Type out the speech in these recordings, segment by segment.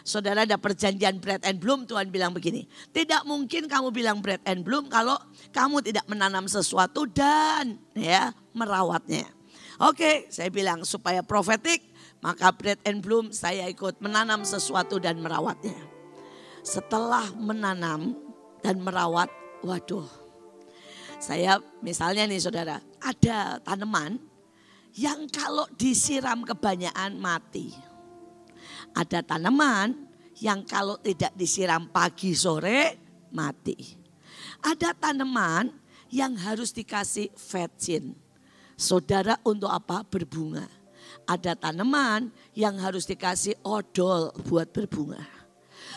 Saudara, ada perjanjian bread and bloom, Tuhan bilang begini. Tidak mungkin kamu bilang bread and bloom kalau kamu tidak menanam sesuatu dan merawatnya. Oke, saya bilang supaya profetik, maka bread and bloom saya ikut menanam sesuatu dan merawatnya. Setelah menanam dan merawat, waduh. Saya misalnya nih saudara, ada tanaman yang kalau disiram kebanyakan mati. Ada tanaman yang kalau tidak disiram pagi sore mati. Ada tanaman yang harus dikasih vetsin. Saudara, untuk apa? Berbunga. Ada tanaman yang harus dikasih odol buat berbunga.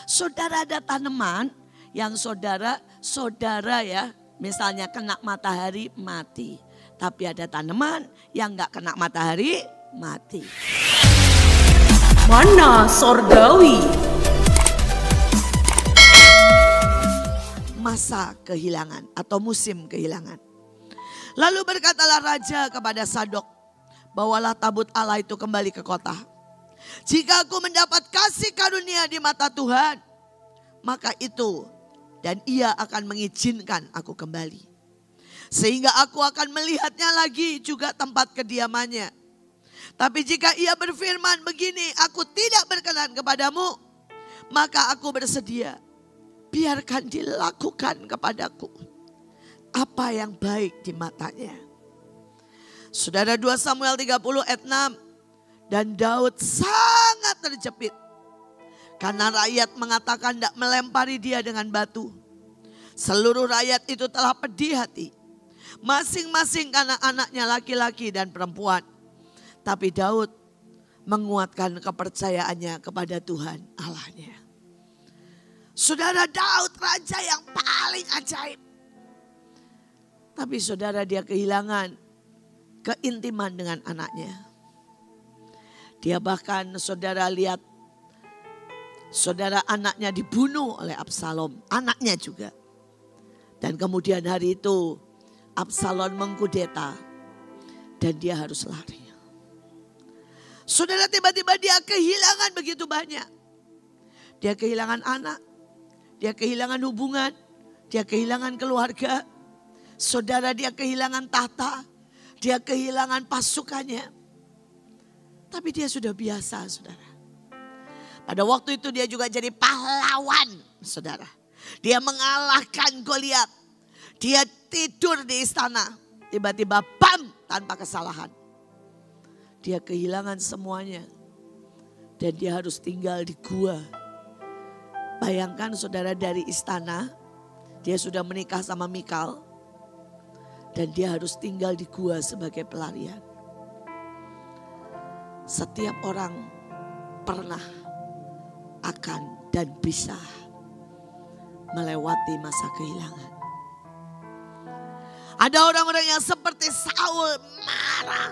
Saudara, ada tanaman yang saudara ya misalnya kena matahari mati. Tapi ada tanaman yang gak kena matahari mati. Mana Sorgawi. Masa kehilangan atau musim kehilangan. Lalu berkatalah raja kepada Sadok, bawalah tabut Allah itu kembali ke kota. Jika aku mendapat kasih karunia di mata Tuhan, maka itu dan ia akan mengizinkan aku kembali. Sehingga aku akan melihatnya lagi juga tempat kediamannya. Tapi jika ia berfirman begini, aku tidak berkenan kepadamu, maka aku bersedia. Biarkan dilakukan kepadaku apa yang baik di matanya. Saudara, 2 Samuel 30 ayat 6. Dan Daud sangat terjepit karena rakyat mengatakan tidak melempari dia dengan batu. Seluruh rakyat itu telah pedih hati, masing-masing karena anaknya laki-laki dan perempuan. Tapi Daud menguatkan kepercayaannya kepada Tuhan Allahnya. Saudara, Daud raja yang paling ajaib. Tapi saudara, dia kehilangan keintiman dengan anaknya. Dia bahkan saudara lihat, saudara anaknya dibunuh oleh Absalom, anaknya juga. Dan kemudian hari itu Absalom mengkudeta dan dia harus lari. Saudara, tiba-tiba dia kehilangan begitu banyak. Dia kehilangan anak, dia kehilangan hubungan, dia kehilangan keluarga. Saudara, dia kehilangan tahta, dia kehilangan pasukannya. Tapi dia sudah biasa, saudara. Pada waktu itu dia juga jadi pahlawan, saudara. Dia mengalahkan Goliat. Dia tidur di istana, tiba-tiba bam, tanpa kesalahan. Dia kehilangan semuanya dan dia harus tinggal di gua. Bayangkan saudara, dari istana dia sudah menikah sama Mikal dan dia harus tinggal di gua sebagai pelarian. Setiap orang pernah akan dan bisa melewati masa kehilangan. Ada orang-orang yang seperti Saul marah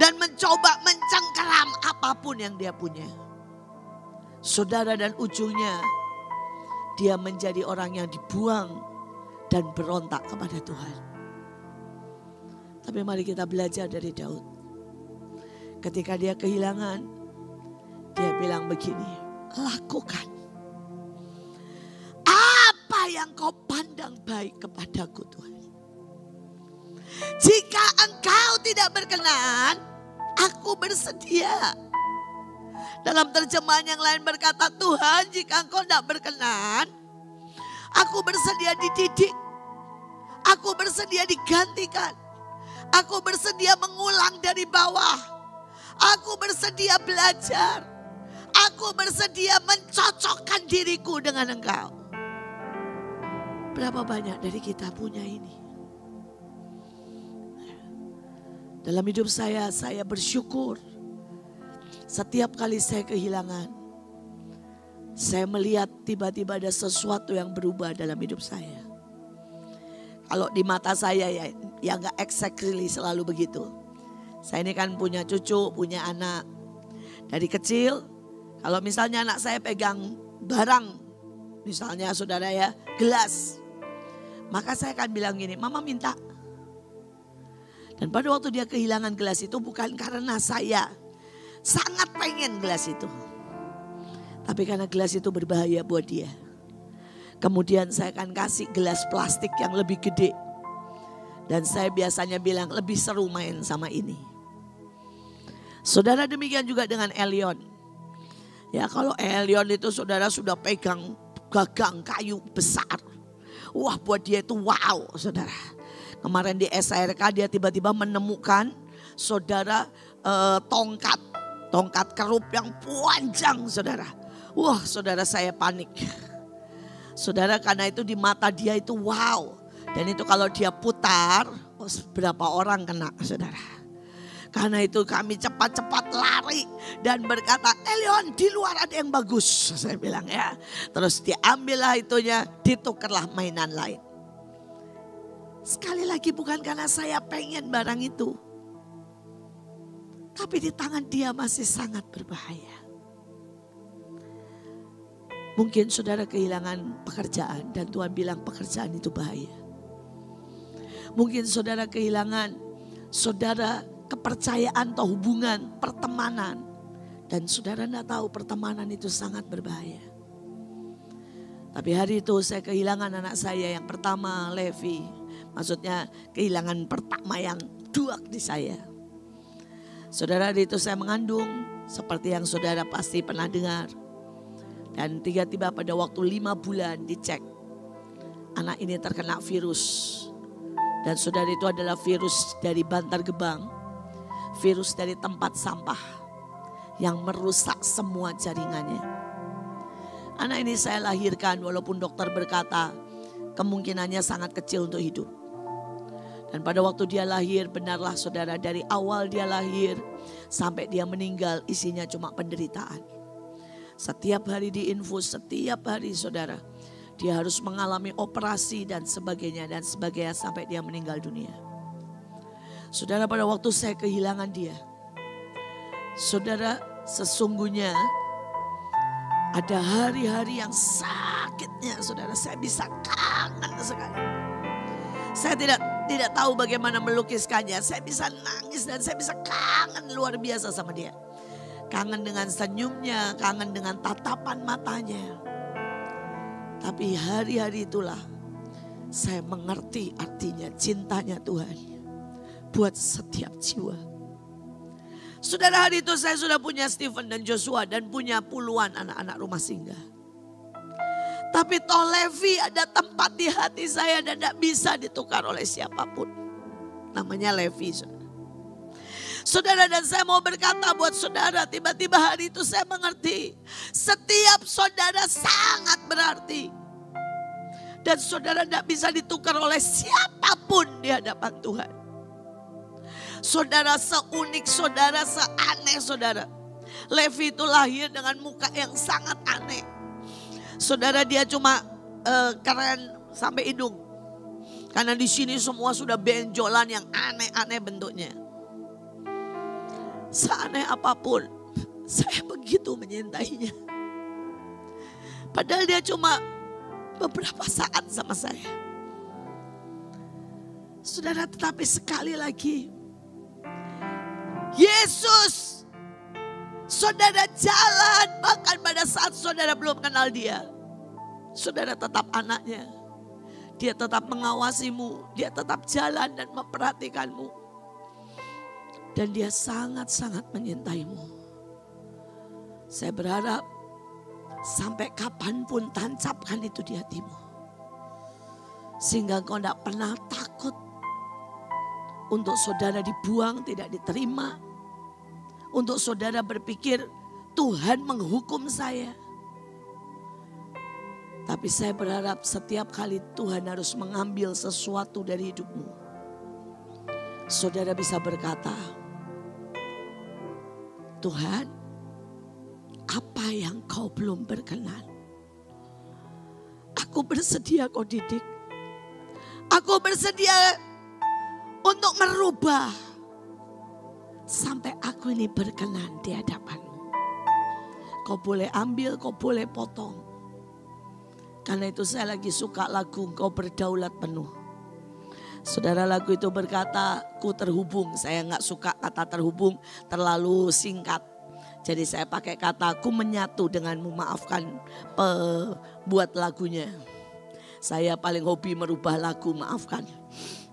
dan mencoba mencengkeram apapun yang dia punya. Saudara, dan ujungnya dia menjadi orang yang dibuang dan berontak kepada Tuhan. Tapi mari kita belajar dari Daud. Ketika dia kehilangan, dia bilang begini, lakukan apa yang kau pandang baik kepadaku Tuhan. Jika engkau tidak berkenan, aku bersedia. Dalam terjemahan yang lain berkata, Tuhan, jika engkau tidak berkenan, aku bersedia dididik. Aku bersedia digantikan. Aku bersedia mengulang dari bawah. Aku bersedia belajar. Aku bersedia mencocokkan diriku dengan engkau. Berapa banyak dari kita punya ini? Dalam hidup saya bersyukur. Setiap kali saya kehilangan, saya melihat tiba-tiba ada sesuatu yang berubah dalam hidup saya. Kalau di mata saya ya gak exactly selalu begitu. Saya ini kan punya cucu, punya anak. Dari kecil, kalau misalnya anak saya pegang barang, misalnya saudara ya, gelas. Maka saya akan bilang gini, mama minta. Dan pada waktu dia kehilangan gelas itu bukan karena saya sangat pengen gelas itu. Tapi karena gelas itu berbahaya buat dia. Kemudian saya akan kasih gelas plastik yang lebih gede. Dan saya biasanya bilang lebih seru main sama ini. Saudara, demikian juga dengan Elion. Ya, kalau Elion itu saudara sudah pegang gagang kayu besar. Wah, buat dia itu wow, saudara. Kemarin di SRK dia tiba-tiba menemukan saudara tongkat kerup yang panjang, saudara. Wah, saudara, saya panik. Saudara, karena itu di mata dia itu wow. Dan itu kalau dia putar, berapa orang kena, saudara. Karena itu kami cepat-cepat lari dan berkata, Elion, di luar ada yang bagus. Saya bilang ya. Terus diambillah itunya, ditukerlah mainan lain. Sekali lagi bukan karena saya pengen barang itu. Tapi di tangan dia masih sangat berbahaya. Mungkin saudara kehilangan pekerjaan dan Tuhan bilang pekerjaan itu bahaya. Mungkin saudara kehilangan kepercayaan atau hubungan pertemanan. Dan saudara tidak tahu pertemanan itu sangat berbahaya. Tapi hari itu saya kehilangan anak saya yang pertama, Levi. Maksudnya kehilangan pertama yang duak di saya. Saudara, hari itu saya mengandung seperti yang saudara pasti pernah dengar. Dan tiba-tiba pada waktu 5 bulan dicek, anak ini terkena virus. Dan saudara, itu adalah virus dari Bantar Gebang. Virus dari tempat sampah yang merusak semua jaringannya. Anak ini saya lahirkan walaupun dokter berkata kemungkinannya sangat kecil untuk hidup. Dan pada waktu dia lahir, benarlah saudara, dari awal dia lahir sampai dia meninggal isinya cuma penderitaan. Setiap hari diinfus, setiap hari saudara, dia harus mengalami operasi dan sebagainya sampai dia meninggal dunia. Saudara, pada waktu saya kehilangan dia, saudara, sesungguhnya ada hari-hari yang sakitnya, saudara, saya bisa kangen sekali. Saya tidak tahu bagaimana melukiskannya. Saya bisa nangis dan saya bisa kangen luar biasa sama dia. Kangen dengan senyumnya, kangen dengan tatapan matanya. Tapi hari-hari itulah saya mengerti artinya cintanya Tuhan buat setiap jiwa. Saudara, hari itu saya sudah punya Stephen dan Joshua dan punya puluhan anak-anak rumah singgah. Tapi toh Levi ada tempat di hati saya dan tidak bisa ditukar oleh siapapun. Namanya Levi, saudara. Saudara, dan saya mau berkata buat saudara, tiba-tiba hari itu saya mengerti. Setiap saudara sangat berarti. Dan saudara tidak bisa ditukar oleh siapapun di hadapan Tuhan. Saudara seunik, saudara seaneh saudara. Levi itu lahir dengan muka yang sangat aneh. Saudara, dia cuma keren sampai hidung. Karena di sini semua sudah benjolan yang aneh-aneh bentuknya. Seaneh apapun, saya begitu menyintainya. Padahal dia cuma beberapa saat sama saya. Saudara, tetapi sekali lagi, Yesus, saudara jalan bahkan pada saat saudara belum kenal dia. Saudara tetap anaknya. Dia tetap mengawasimu, dia tetap jalan dan memperhatikanmu. Dan dia sangat-sangat menyintaimu. Saya berharap sampai kapanpun tancapkan itu di hatimu. Sehingga kau tidak pernah takut untuk saudara dibuang, tidak diterima. Untuk saudara berpikir Tuhan menghukum saya. Tapi saya berharap setiap kali Tuhan harus mengambil sesuatu dari hidupmu, saudara bisa berkata, Tuhan, apa yang kau belum berkenan? Aku bersedia kau didik. Aku bersedia untuk merubah. Sampai aku ini berkenan di hadapanmu. Kau boleh ambil, kau boleh potong. Karena itu saya lagi suka lagu Kau Berdaulat Penuh. Saudara, lagu itu berkata, ku terhubung. Saya gak suka kata terhubung, terlalu singkat. Jadi saya pakai kata aku menyatu denganmu, maafkan buat lagunya. Saya paling hobi merubah lagu, maafkan.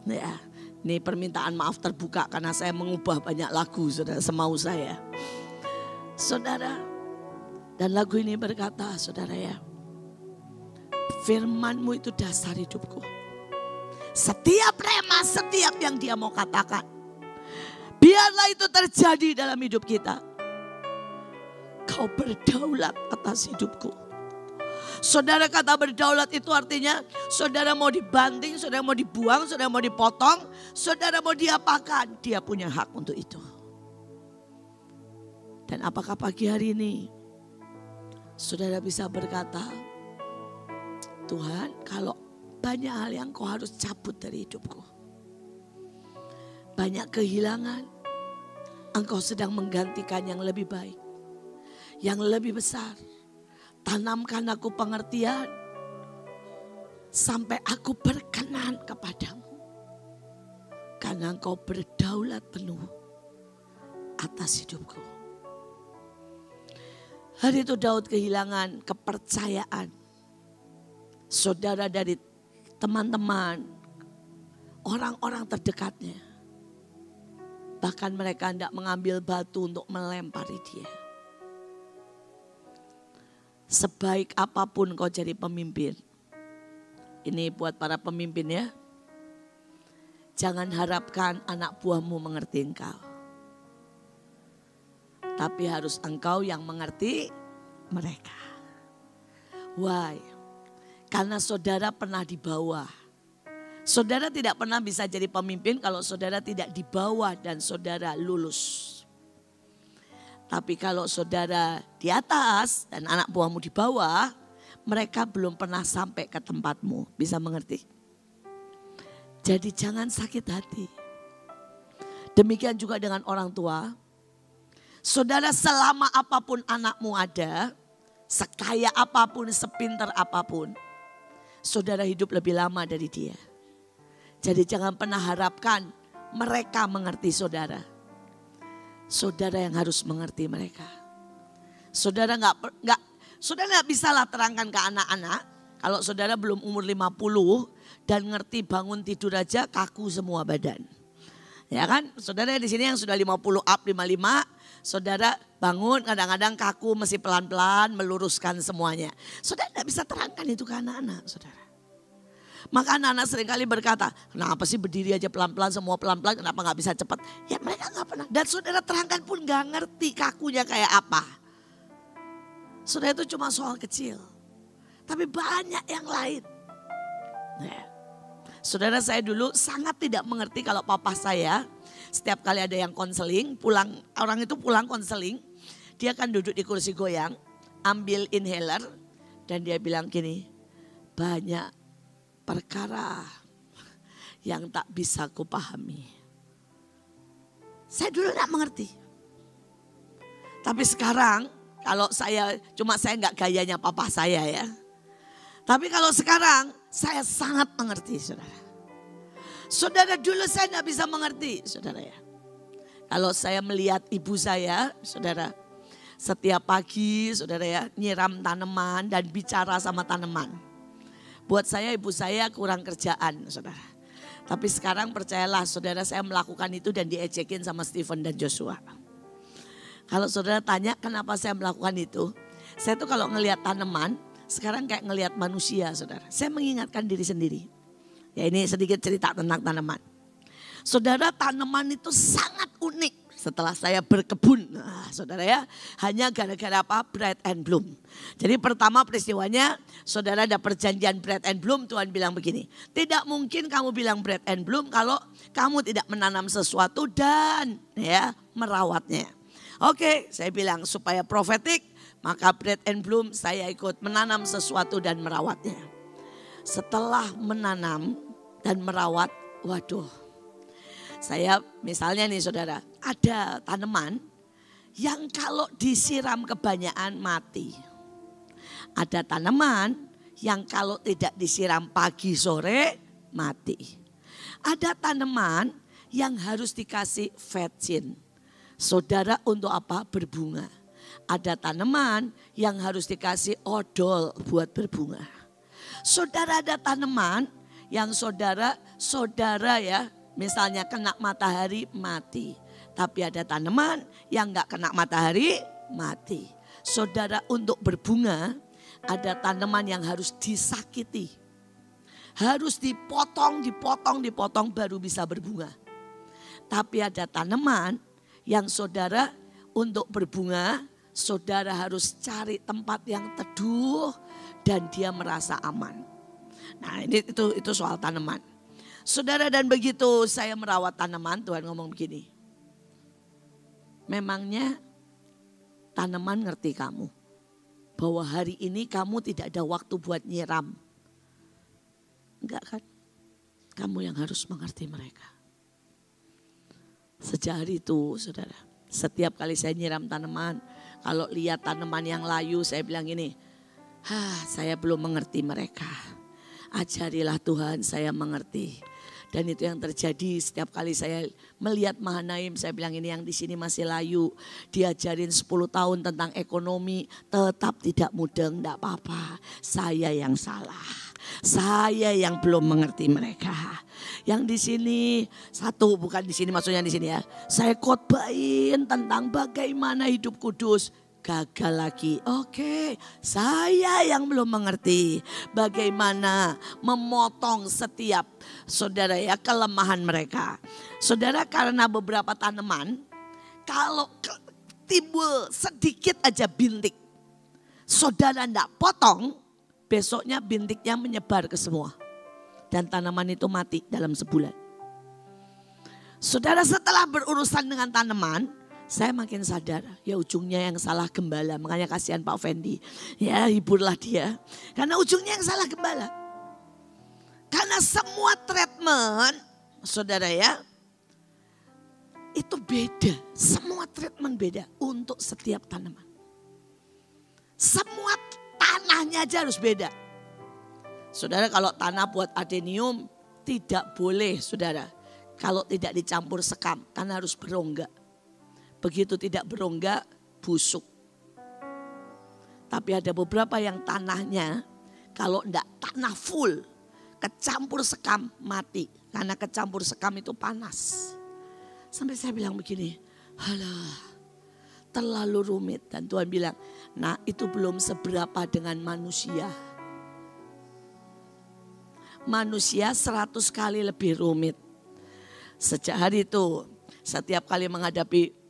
Ya, ini permintaan maaf terbuka karena saya mengubah banyak lagu, saudara, semau saya. Saudara, dan lagu ini berkata, saudara ya, firman-Mu itu dasar hidupku. Setiap rema, setiap yang Dia mau katakan, biarlah itu terjadi dalam hidup kita. Kau berdaulat atas hidupku. Saudara, kata berdaulat itu artinya saudara mau dibanting, saudara mau dibuang, saudara mau dipotong, saudara mau diapakan, Dia punya hak untuk itu. Dan apakah pagi hari ini saudara bisa berkata, Tuhan, kalau banyak hal yang Kau harus cabut dari hidupku, banyak kehilangan, Engkau sedang menggantikan yang lebih baik, yang lebih besar. Tanamkan aku pengertian sampai aku berkenan kepadamu. Karena Engkau berdaulat penuh atas hidupku. Hari itu Daud kehilangan kepercayaan saudara dari teman-teman, orang-orang terdekatnya. Bahkan mereka hendak mengambil batu untuk melempari dia. Sebaik apapun kau jadi pemimpin. Ini buat para pemimpin ya. Jangan harapkan anak buahmu mengerti engkau. Tapi harus engkau yang mengerti mereka. Why? Karena saudara pernah di bawah. Saudara tidak pernah bisa jadi pemimpin kalau saudara tidak di bawah dan saudara lulus. Tapi kalau saudara di atas dan anak buahmu di bawah, mereka belum pernah sampai ke tempatmu. Bisa mengerti? Jadi jangan sakit hati. Demikian juga dengan orang tua. Saudara, selama apapun anakmu ada, sekaya apapun, sepintar apapun, saudara hidup lebih lama dari dia. Jadi jangan pernah harapkan mereka mengerti saudara. Saudara yang harus mengerti mereka. Saudara nggak bisalah terangkan ke anak-anak kalau saudara belum umur 50 dan ngerti bangun tidur aja kaku semua badan. Ya kan? Saudara di sini yang sudah 50 up, 55, saudara bangun kadang-kadang kaku, mesti pelan-pelan meluruskan semuanya. Saudara nggak bisa terangkan itu ke anak-anak, saudara. Maka anak-anak seringkali berkata, kenapa sih berdiri aja pelan-pelan, semua pelan-pelan, kenapa gak bisa cepat? Ya mereka gak pernah. Dan saudara terangkan pun gak ngerti kakunya kayak apa. Saudara itu cuma soal kecil. Tapi banyak yang lain. Nah, saudara, saya dulu sangat tidak mengerti kalau papa saya, setiap kali ada yang konseling, orang itu pulang konseling, dia kan duduk di kursi goyang, ambil inhaler, dan dia bilang gini, banyak perkara yang tak bisa kupahami. Saya dulu gak mengerti. Tapi sekarang kalau saya nggak gayanya papa saya ya. Tapi kalau sekarang saya sangat mengerti, saudara. Saudara, dulu saya gak bisa mengerti, saudara ya. Kalau saya melihat ibu saya, saudara, setiap pagi saudara ya nyiram tanaman dan bicara sama tanaman. Buat saya ibu saya kurang kerjaan, saudara. Tapi sekarang percayalah saudara, saya melakukan itu dan diejekin sama Stephen dan Joshua. Kalau saudara tanya kenapa saya melakukan itu, saya tuh kalau ngelihat tanaman sekarang kayak ngelihat manusia, saudara. Saya mengingatkan diri sendiri. Ya ini sedikit cerita tentang tanaman. Saudara, tanaman itu sangat unik. Setelah saya berkebun, saudara ya, hanya gara-gara apa? Bread and Bloom. Jadi pertama peristiwanya, saudara ada perjanjian Bread and Bloom, Tuhan bilang begini, tidak mungkin kamu bilang Bread and Bloom kalau kamu tidak menanam sesuatu dan ya merawatnya. Oke, saya bilang supaya profetik, maka Bread and Bloom saya ikut menanam sesuatu dan merawatnya. Setelah menanam dan merawat, waduh. Saya misalnya nih saudara, ada tanaman yang kalau disiram kebanyakan mati. Ada tanaman yang kalau tidak disiram pagi sore mati. Ada tanaman yang harus dikasih vetsin. Saudara untuk apa? Berbunga. Ada tanaman yang harus dikasih odol buat berbunga. Saudara, ada tanaman yang saudara ya, misalnya kena matahari mati. Tapi ada tanaman yang gak kena matahari mati. Saudara, untuk berbunga ada tanaman yang harus disakiti. Harus dipotong baru bisa berbunga. Tapi ada tanaman yang saudara untuk berbunga, saudara harus cari tempat yang teduh dan dia merasa aman. Nah, itu soal tanaman. Saudara, dan begitu saya merawat tanaman, Tuhan ngomong begini. Memangnya tanaman ngerti kamu bahwa hari ini kamu tidak ada waktu buat nyiram? Enggak kan? Kamu yang harus mengerti mereka. Sejak hari itu, saudara, setiap kali saya nyiram tanaman, kalau lihat tanaman yang layu, saya bilang gini, saya belum mengerti mereka. Ajarilah Tuhan, saya mengerti. Dan itu yang terjadi setiap kali saya melihat Mahanaim, saya bilang ini yang di sini masih layu. Diajarin 10 tahun tentang ekonomi, tetap tidak mudeng, enggak apa-apa. Saya yang salah. Saya yang belum mengerti mereka. Yang di sini, satu bukan di sini maksudnya di sini ya. Saya khotbahin tentang bagaimana hidup kudus. Gagal lagi. Oke, saya yang belum mengerti bagaimana memotong setiap saudara ya kelemahan mereka. Saudara, karena beberapa tanaman kalau timbul sedikit aja bintik, saudara enggak potong, besoknya bintiknya menyebar ke semua. Dan tanaman itu mati dalam sebulan. Saudara, setelah berurusan dengan tanaman, saya makin sadar, ya ujungnya yang salah gembala. Makanya kasihan Pak Fendi. Ya hiburlah dia. Karena ujungnya yang salah gembala. Karena semua treatment, saudara ya, itu beda. Semua treatment beda untuk setiap tanaman. Semua tanahnya aja harus beda. Saudara, kalau tanah buat adenium tidak boleh, saudara. Kalau tidak dicampur sekam, karena harus berongga. Begitu tidak berongga, busuk. Tapi ada beberapa yang tanahnya, kalau enggak tanah full, kecampur sekam mati. Karena kecampur sekam itu panas. Sampai saya bilang begini, halah terlalu rumit. Dan Tuhan bilang, nah itu belum seberapa dengan manusia. Manusia 100 kali lebih rumit. Sejak hari itu, setiap kali menghadapi,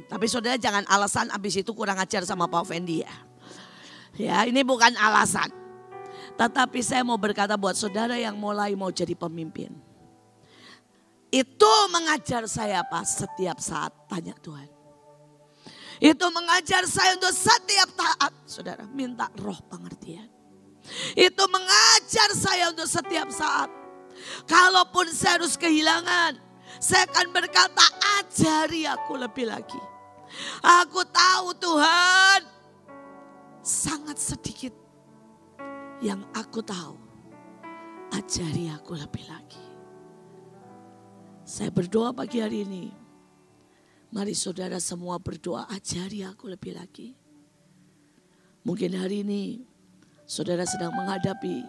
tapi saudara jangan alasan abis itu kurang ajar sama Pak Fendi ya. Ya ini bukan alasan. Tetapi saya mau berkata buat saudara yang mulai mau jadi pemimpin. Itu mengajar saya apa? Setiap saat tanya Tuhan. Itu mengajar saya untuk setiap taat. Saudara minta roh pengertian. Itu mengajar saya untuk setiap saat. Kalaupun saya harus kehilangan, saya akan berkata ajari aku lebih lagi. Aku tahu Tuhan sangat sedikit yang aku tahu. Ajari aku lebih lagi. Saya berdoa pagi hari ini. Mari saudara semua berdoa ajari aku lebih lagi. Mungkin hari ini saudara sedang menghadapi,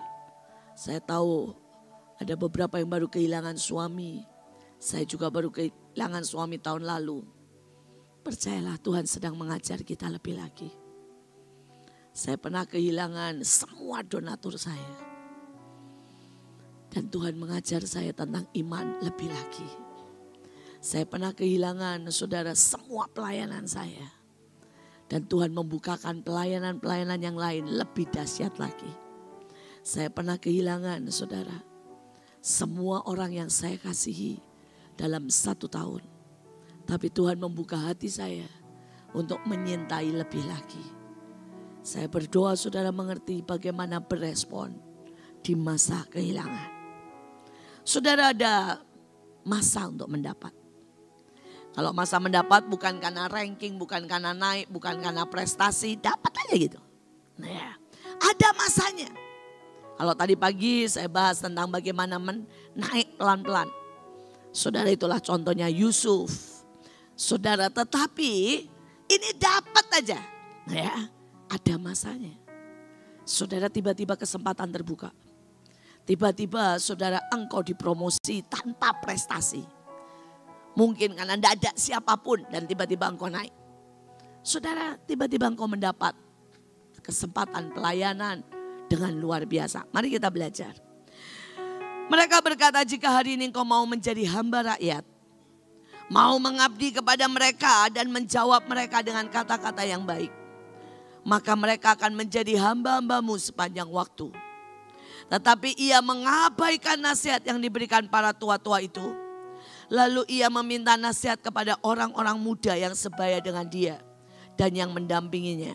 saya tahu ada beberapa yang baru kehilangan suami. Saya juga baru kehilangan suami tahun lalu. Percayalah Tuhan sedang mengajar kita lebih lagi. Saya pernah kehilangan semua donatur saya. Dan Tuhan mengajar saya tentang iman lebih lagi. Saya pernah kehilangan saudara semua pelayanan saya. Dan Tuhan membukakan pelayanan-pelayanan yang lain lebih dahsyat lagi. Saya pernah kehilangan saudara. Semua orang yang saya kasihi dalam 1 tahun. Tapi Tuhan membuka hati saya untuk menyintai lebih lagi. Saya berdoa saudara mengerti bagaimana berespon di masa kehilangan. Saudara ada masa untuk mendapat. Kalau masa mendapat bukan karena ranking, bukan karena naik, bukan karena prestasi, dapat aja gitu. Nah, ya. Ada masanya. Kalau tadi pagi saya bahas tentang bagaimana naik pelan-pelan. Saudara itulah contohnya Yusuf. Saudara tetapi ini dapat aja. Nah ya, ada masanya. Saudara, tiba-tiba kesempatan terbuka. Tiba-tiba saudara engkau dipromosi tanpa prestasi. Mungkin karena tidak ada siapapun dan tiba-tiba engkau naik. Saudara, tiba-tiba engkau mendapat kesempatan pelayanan dengan luar biasa. Mari kita belajar. Mereka berkata, jika hari ini engkau mau menjadi hamba rakyat, mau mengabdi kepada mereka dan menjawab mereka dengan kata-kata yang baik, maka mereka akan menjadi hamba-hambamu sepanjang waktu. Tetapi ia mengabaikan nasihat yang diberikan para tua-tua itu. Lalu ia meminta nasihat kepada orang-orang muda yang sebaya dengan dia dan yang mendampinginya.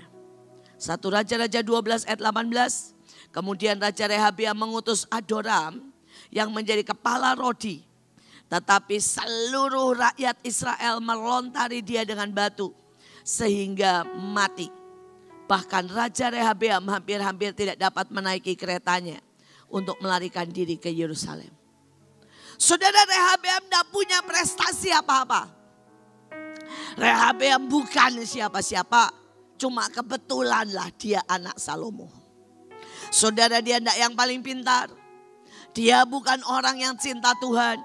1 Raja-Raja 12 ayat 18. Kemudian Raja Rehabeam mengutus Adoram yang menjadi kepala Rodi. Tetapi seluruh rakyat Israel melontari dia dengan batu sehingga mati. Bahkan Raja Rehabeam hampir-hampir tidak dapat menaiki keretanya untuk melarikan diri ke Yerusalem. Saudara, Rehabeam tidak punya prestasi apa-apa. Rehabeam bukan siapa-siapa, cuma kebetulanlah dia anak Salomo. Saudara, dia tidak yang paling pintar. Dia bukan orang yang cinta Tuhan.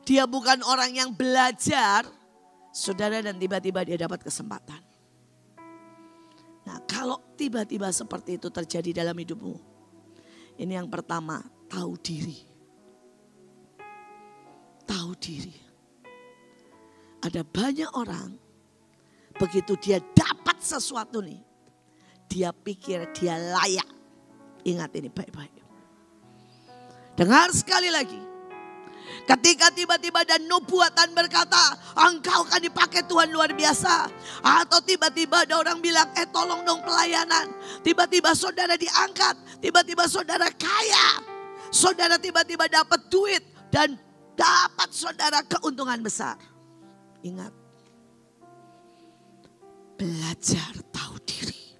Dia bukan orang yang belajar. Saudara, dan tiba-tiba dia dapat kesempatan. Nah, kalau tiba-tiba seperti itu terjadi dalam hidupmu, ini yang pertama, tahu diri. Tahu diri. Ada banyak orang, begitu dia dapat sesuatu nih, dia pikir dia layak. Ingat ini baik-baik. Dengar sekali lagi. Ketika tiba-tiba ada nubuatan berkata, engkau akan dipakai Tuhan luar biasa. Atau tiba-tiba ada orang bilang, tolong dong pelayanan. Tiba-tiba saudara diangkat, tiba-tiba saudara kaya. Saudara tiba-tiba dapat duit dan dapat saudara keuntungan besar. Ingat, belajar tahu diri.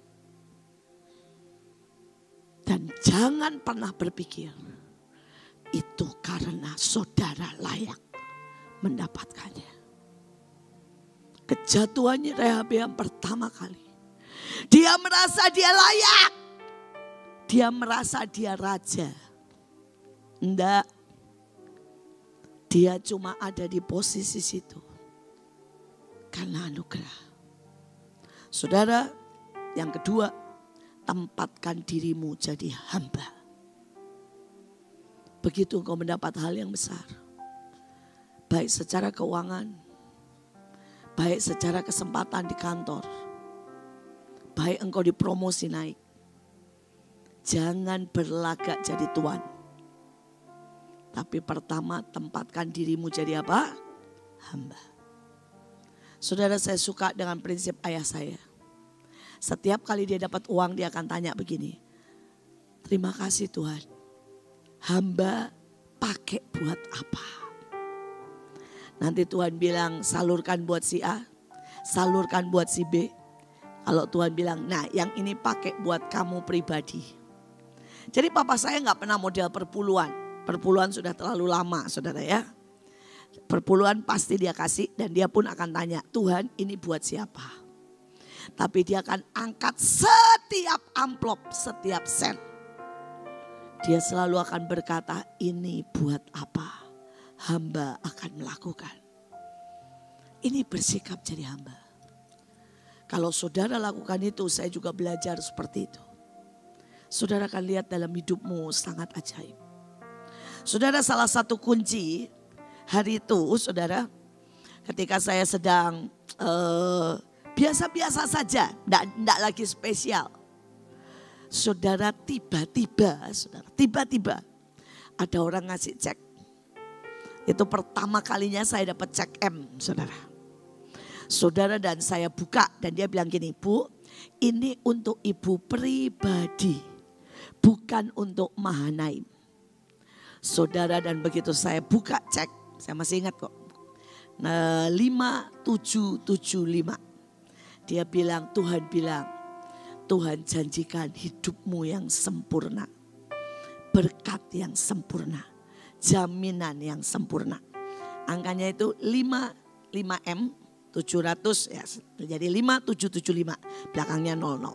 Dan jangan pernah berpikir, itu karena saudara layak mendapatkannya. Kejatuhannya Rehabeam pertama kali. Dia merasa dia layak. Dia merasa dia raja. Enggak. Dia cuma ada di posisi situ karena anugerah. Saudara, yang kedua, tempatkan dirimu jadi hamba. Begitu engkau mendapat hal yang besar, baik secara keuangan, baik secara kesempatan di kantor, baik engkau dipromosi naik, jangan berlagak jadi tuan. Tapi pertama tempatkan dirimu jadi apa? Hamba. Saudara, saya suka dengan prinsip ayah saya. Setiap kali dia dapat uang dia akan tanya begini, terima kasih Tuhan, hamba pakai buat apa? Nanti Tuhan bilang salurkan buat si A, salurkan buat si B. Kalau Tuhan bilang, nah yang ini pakai buat kamu pribadi. Jadi papa saya gak pernah model perpuluhan. Perpuluhan sudah terlalu lama saudara ya. Perpuluhan pasti dia kasih dan dia pun akan tanya, Tuhan ini buat siapa? Tapi dia akan angkat setiap amplop, setiap sen. Dia selalu akan berkata, ini buat apa? Hamba akan melakukan. Ini bersikap jadi hamba. Kalau saudara lakukan itu, saya juga belajar seperti itu. Saudara akan lihat dalam hidupmu sangat ajaib. Saudara, salah satu kunci hari itu, saudara, ketika saya sedang biasa-biasa saja, enggak lagi spesial. Saudara, tiba-tiba ada orang ngasih cek. Itu pertama kalinya saya dapat cek M, saudara. Saudara, dan saya buka dan dia bilang gini, Bu, ini untuk ibu pribadi, bukan untuk Mahanaim. Saudara, dan begitu saya buka cek, saya masih ingat kok, 5775. Dia bilang, Tuhan janjikan hidupmu yang sempurna. Berkat yang sempurna. Jaminan yang sempurna. Angkanya itu 5M. 700 ya jadi 5775 belakangnya 00.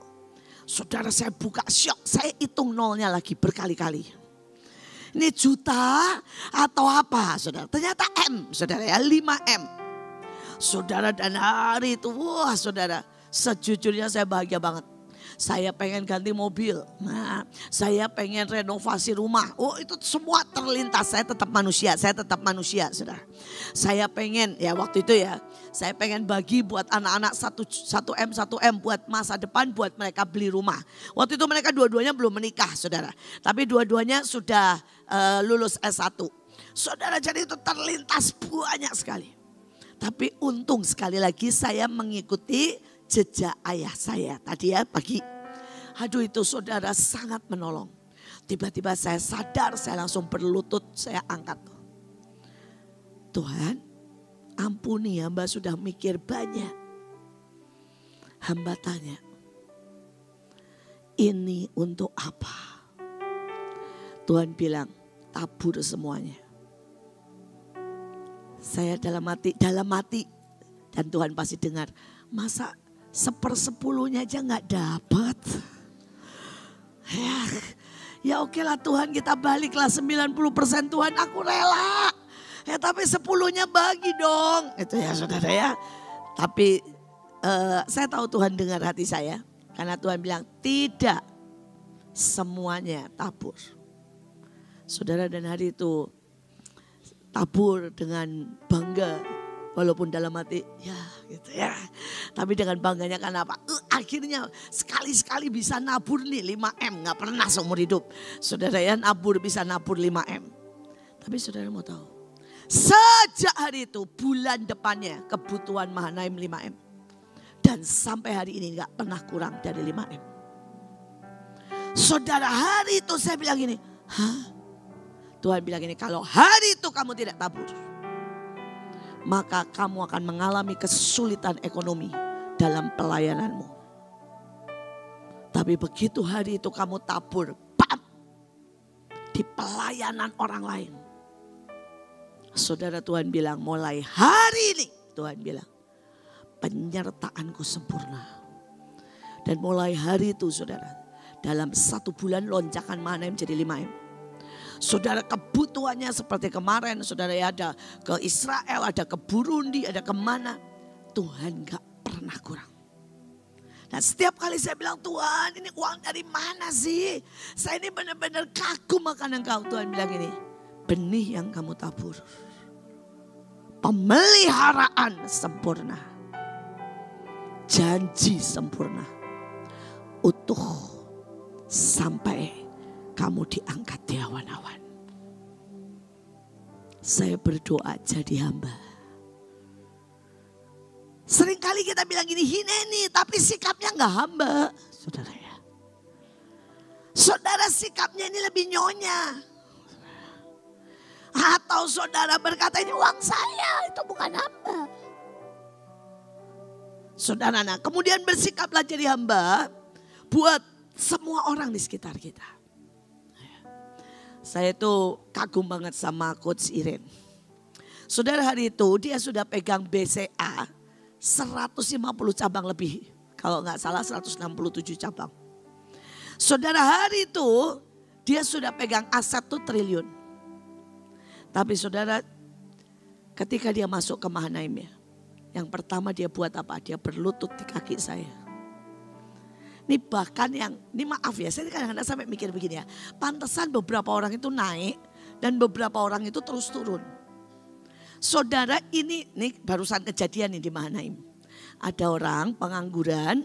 Saudara saya buka syok, saya hitung nolnya lagi berkali-kali. Ini juta atau apa saudara? Ternyata M saudara ya 5M. Saudara dan hari itu wah saudara sejujurnya saya bahagia banget. Saya pengen ganti mobil, nah, saya pengen renovasi rumah. Oh itu semua terlintas, saya tetap manusia saudara. Saya pengen ya waktu itu ya, saya pengen bagi buat anak-anak 1M buat masa depan buat mereka beli rumah. Waktu itu mereka dua-duanya belum menikah saudara. Tapi dua-duanya sudah lulus S1. Saudara jadi itu terlintas banyak sekali. Tapi untung sekali lagi saya mengikuti jejak ayah saya tadi ya pagi. Aduh itu saudara sangat menolong. Tiba-tiba saya sadar, saya langsung berlutut, saya angkat. Tuhan ampuni hamba sudah mikir banyak. Hamba tanya, ini untuk apa? Tuhan bilang tabur semuanya. Saya dalam hati dan Tuhan pasti dengar. Masa 1/10 aja gak dapat. Ya oke lah Tuhan kita baliklah 90% Tuhan aku rela. Ya tapi 10-nya bagi dong. Itu ya saudara ya. Tapi saya tahu Tuhan dengar hati saya. Karena Tuhan bilang tidak semuanya tabur. Saudara dan hari itu tabur dengan bangga. Walaupun dalam hati ya gitu ya. Tapi dengan bangganya kan apa? Akhirnya sekali-sekali bisa nabur nih 5M. Gak pernah seumur hidup. Saudara ya bisa nabur 5M. Tapi saudara mau tahu. Sejak hari itu bulan depannya kebutuhan Mahanaim 5M. Dan sampai hari ini gak pernah kurang dari 5M. Saudara hari itu saya bilang gini. Hah? Tuhan bilang gini, kalau hari itu kamu tidak tabur. Maka kamu akan mengalami kesulitan ekonomi dalam pelayananmu. Tapi begitu hari itu kamu tabur, bam, di pelayanan orang lain. Saudara Tuhan bilang mulai hari ini, Tuhan bilang penyertaanku sempurna. Dan mulai hari itu saudara, dalam 1 bulan lonjakan Mahanaim jadi 5M. Saudara kebutuhannya seperti kemarin saudara ya ada ke Israel, ada ke Burundi, ada kemana. Tuhan gak pernah kurang. Nah setiap kali saya bilang Tuhan ini uang dari mana sih? Saya ini benar-benar kagum akan Engkau. Tuhan bilang ini benih yang kamu tabur. Pemeliharaan sempurna. Janji sempurna. Utuh sampai kamu diangkat di awan-awan. Saya berdoa jadi hamba. Seringkali kita bilang gini, Hineni, tapi sikapnya gak hamba. Saudara ya. Saudara sikapnya ini lebih nyonya. Atau saudara berkata ini uang saya, itu bukan hamba. Saudara, nah kemudian bersikaplah jadi hamba buat semua orang di sekitar kita. Saya itu kagum banget sama Coach Iren. Saudara hari itu dia sudah pegang BCA 150 cabang lebih. Kalau nggak salah 167 cabang. Saudara hari itu dia sudah pegang aset tuh triliun. Tapi saudara ketika dia masuk ke Mahanaim ya. Yang pertama dia buat apa? Dia berlutut di kaki saya. Ini bahkan ini maaf ya, saya kadang-kadang sampai mikir begini ya. Pantesan beberapa orang itu naik dan beberapa orang itu terus turun. Saudara ini barusan kejadian nih di Mahanaim. Ada orang pengangguran,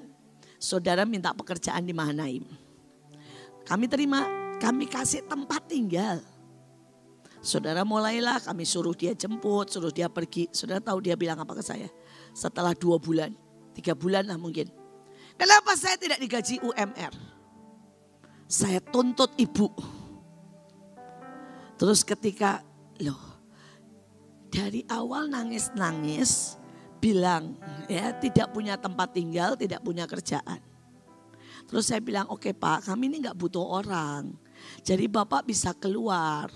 saudara minta pekerjaan di Mahanaim. Kami terima, kami kasih tempat tinggal. Saudara mulailah kami suruh dia jemput, suruh dia pergi. Saudara tahu dia bilang apa ke saya? Setelah 2 bulan, 3 bulan lah mungkin. Kenapa saya tidak digaji UMR? Saya tuntut ibu. Terus ketika dari awal nangis-nangis bilang ya tidak punya tempat tinggal, tidak punya kerjaan. Terus saya bilang oke Pak, kami ini gak butuh orang. Jadi Bapak bisa keluar.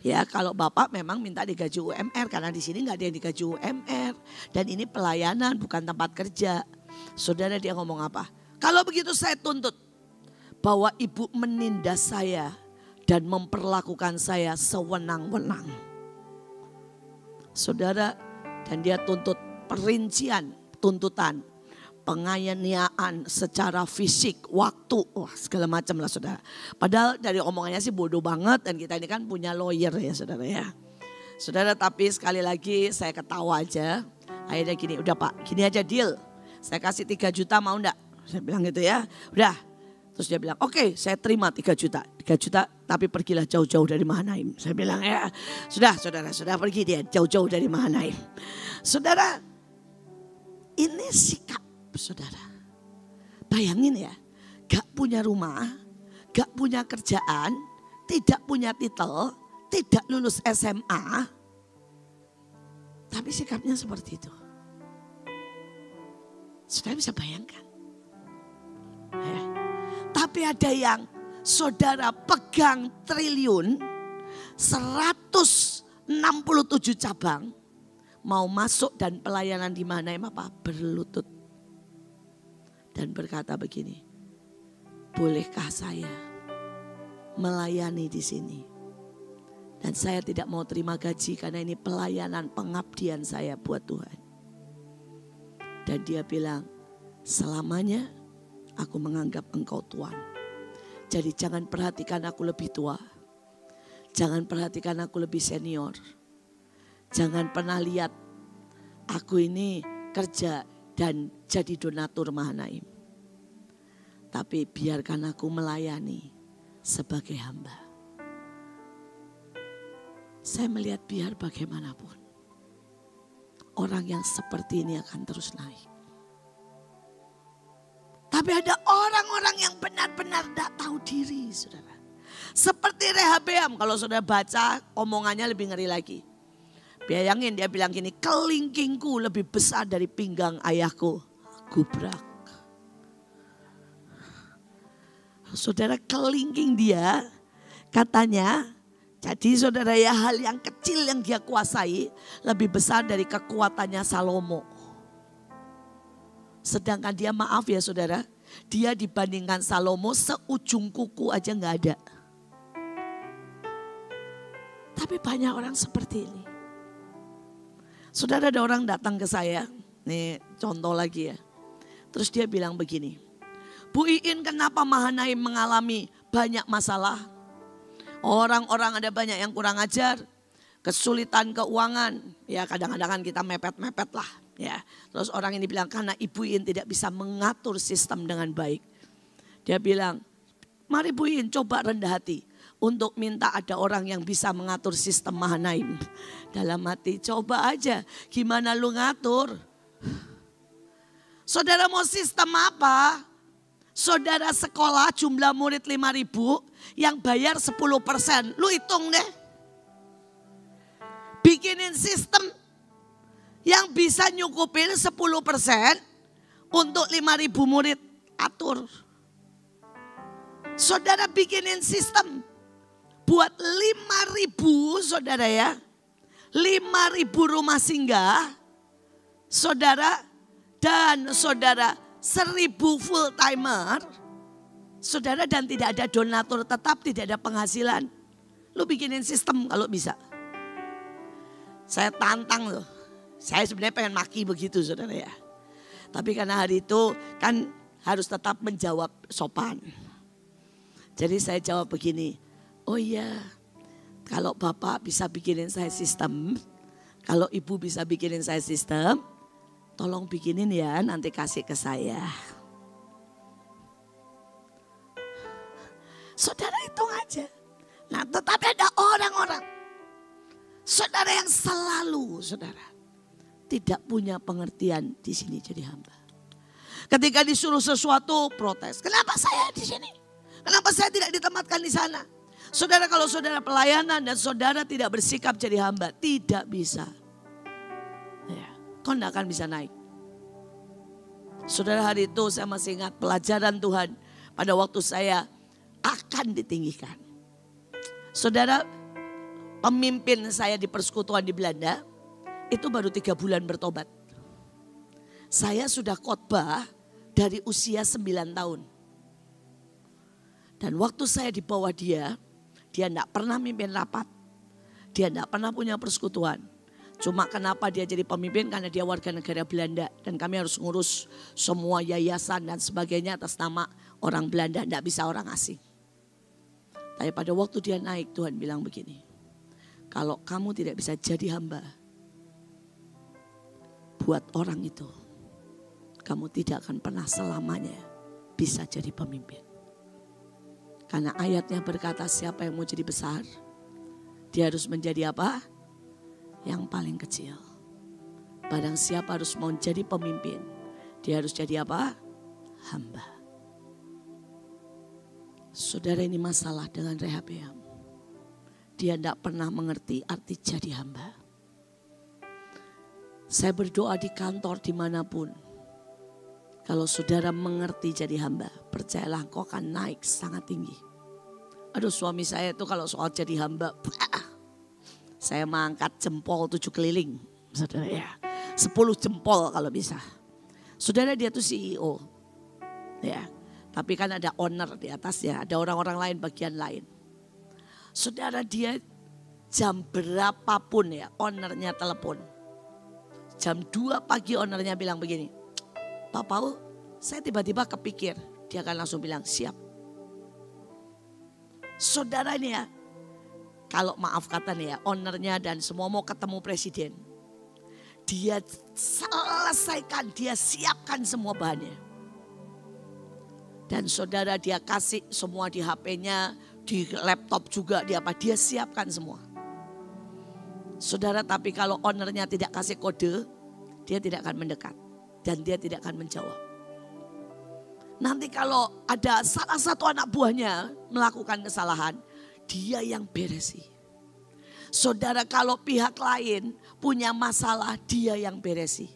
Ya kalau Bapak memang minta digaji UMR karena di sini nggak ada yang digaji UMR. Dan ini pelayanan bukan tempat kerja. Saudara dia ngomong apa? Kalau begitu saya tuntut bahwa ibu menindas saya dan memperlakukan saya sewenang-wenang. Saudara, dan dia tuntut perincian, tuntutan, penganiayaan secara fisik, waktu, wah segala macam lah saudara. Padahal dari omongannya sih bodoh banget dan kita ini kan punya lawyer ya saudara ya. Saudara tapi sekali lagi saya ketawa aja. Akhirnya gini, udah Pak gini aja deal. Saya kasih 3 juta mau enggak? Saya bilang gitu ya, udah. Terus dia bilang oke, saya terima 3 juta. 3 juta tapi pergilah jauh-jauh dari Mahanaim. Saya bilang ya sudah saudara, sudah pergi dia jauh-jauh dari Mahanaim. Saudara ini sikap saudara. Bayangin ya, gak punya rumah, gak punya kerjaan, tidak punya titel, tidak lulus SMA. Tapi sikapnya seperti itu. Saudara bisa bayangkan. Ya. Tapi ada yang saudara pegang triliun, 167 cabang, mau masuk dan pelayanan di mana apa? Berlutut. Dan berkata begini, bolehkah saya melayani di sini? Dan saya tidak mau terima gaji karena ini pelayanan pengabdian saya buat Tuhan. Dan dia bilang, selamanya aku menganggap engkau Tuhan. Jadi jangan perhatikan aku lebih tua. Jangan perhatikan aku lebih senior. Jangan pernah lihat aku ini kerja dan jadi donatur Mahanaim. Tapi biarkan aku melayani sebagai hamba. Saya melihat biar bagaimanapun, orang yang seperti ini akan terus naik. Tapi ada orang-orang yang benar-benar tidak tahu diri, saudara. Seperti Rehabeam, kalau saudara baca omongannya lebih ngeri lagi. Bayangin dia bilang gini, kelingkingku lebih besar dari pinggang ayahku. Gubrak. Saudara, kelingking dia katanya, jadi saudara ya, hal yang kecil yang dia kuasai lebih besar dari kekuatannya Salomo. Sedangkan dia, maaf ya saudara, dia dibandingkan Salomo seujung kuku aja gak ada. Tapi banyak orang seperti ini. Saudara, ada orang datang ke saya, nih contoh lagi ya. Terus dia bilang begini, Bu Iin, kenapa Mahanaim mengalami banyak masalah? Orang-orang ada banyak yang kurang ajar, kesulitan keuangan, ya kadang-kadang kan kita mepet-mepet lah. Ya, terus orang ini bilang karena Ibu Iin tidak bisa mengatur sistem dengan baik. Dia bilang, mari Bu Iin coba rendah hati untuk minta ada orang yang bisa mengatur sistem Mahanaim. Dalam hati, coba aja gimana lu ngatur. Saudara mau sistem apa? Saudara sekolah jumlah murid 5.000 yang bayar 10%. Lu hitung deh. Bikinin sistem yang bisa nyukupin 10% untuk 5.000 murid, atur. Saudara bikinin sistem buat 5.000 saudara ya. 5.000 rumah singgah saudara dan saudara 1.000 full timer. Saudara, dan tidak ada donatur tetap, tidak ada penghasilan. Lu bikinin sistem kalau bisa. Saya tantang loh. Saya sebenarnya pengen maki begitu saudara ya. Tapi karena hari itu kan harus tetap menjawab sopan. Jadi saya jawab begini. Oh iya, kalau Bapak bisa bikinin saya sistem. Kalau Ibu bisa bikinin saya sistem. Tolong bikinin ya, nanti kasih ke saya. Saudara hitung aja. Nah tetapi ada orang-orang. Saudara yang selalu saudara tidak punya pengertian di sini jadi hamba. Ketika disuruh sesuatu protes. Kenapa saya di sini? Kenapa saya tidak ditempatkan di sana? Saudara, kalau saudara pelayanan dan saudara tidak bersikap jadi hamba, tidak bisa. Ya, kau tidak akan bisa naik. Saudara, hari itu saya masih ingat pelajaran Tuhan pada waktu saya akan ditinggikan. Saudara, pemimpin saya di persekutuan di Belanda, itu baru 3 bulan bertobat. Saya sudah khotbah dari usia 9 tahun. Dan waktu saya di bawah dia tidak pernah mimpin rapat. Dia tidak pernah punya persekutuan. Cuma kenapa dia jadi pemimpin? Karena dia warga negara Belanda. Dan kami harus ngurus semua yayasan dan sebagainya atas nama orang Belanda. Tidak bisa orang asing. Tapi pada waktu dia naik, Tuhan bilang begini. Kalau kamu tidak bisa jadi hamba buat orang itu, kamu tidak akan pernah selamanya bisa jadi pemimpin. Karena ayatnya berkata siapa yang mau jadi besar, dia harus menjadi apa? Yang paling kecil. Barang siapa harus mau jadi pemimpin, dia harus jadi apa? Hamba. Saudara, ini masalah dengan Rehabeam. Dia tidak pernah mengerti arti jadi hamba. Saya berdoa di kantor dimanapun. Kalau saudara mengerti jadi hamba, percayalah kau akan naik sangat tinggi. Aduh, suami saya itu kalau soal jadi hamba, saya mengangkat jempol 7 keliling. Saudara ya, 10 jempol kalau bisa. Saudara, dia tuh CEO. Ya, tapi kan ada owner di atasnya, ada orang-orang lain bagian lain. Saudara, dia jam berapapun ya ownernya telepon. Jam 2 pagi ownernya bilang begini, Pak Paul, saya tiba-tiba kepikir. Dia akan langsung bilang siap. Saudara ini ya, kalau maaf kata nih ya, ownernya dan semua mau ketemu presiden. Dia selesaikan, dia siapkan semua bahannya. Dan saudara, dia kasih semua di HP-nya, di laptop juga, dia siapkan semua. Saudara, tapi kalau ownernya tidak kasih kode, dia tidak akan mendekat. Dan dia tidak akan menjawab. Nanti kalau ada salah satu anak buahnya melakukan kesalahan, dia yang beresi. Saudara, kalau pihak lain punya masalah, dia yang beresi.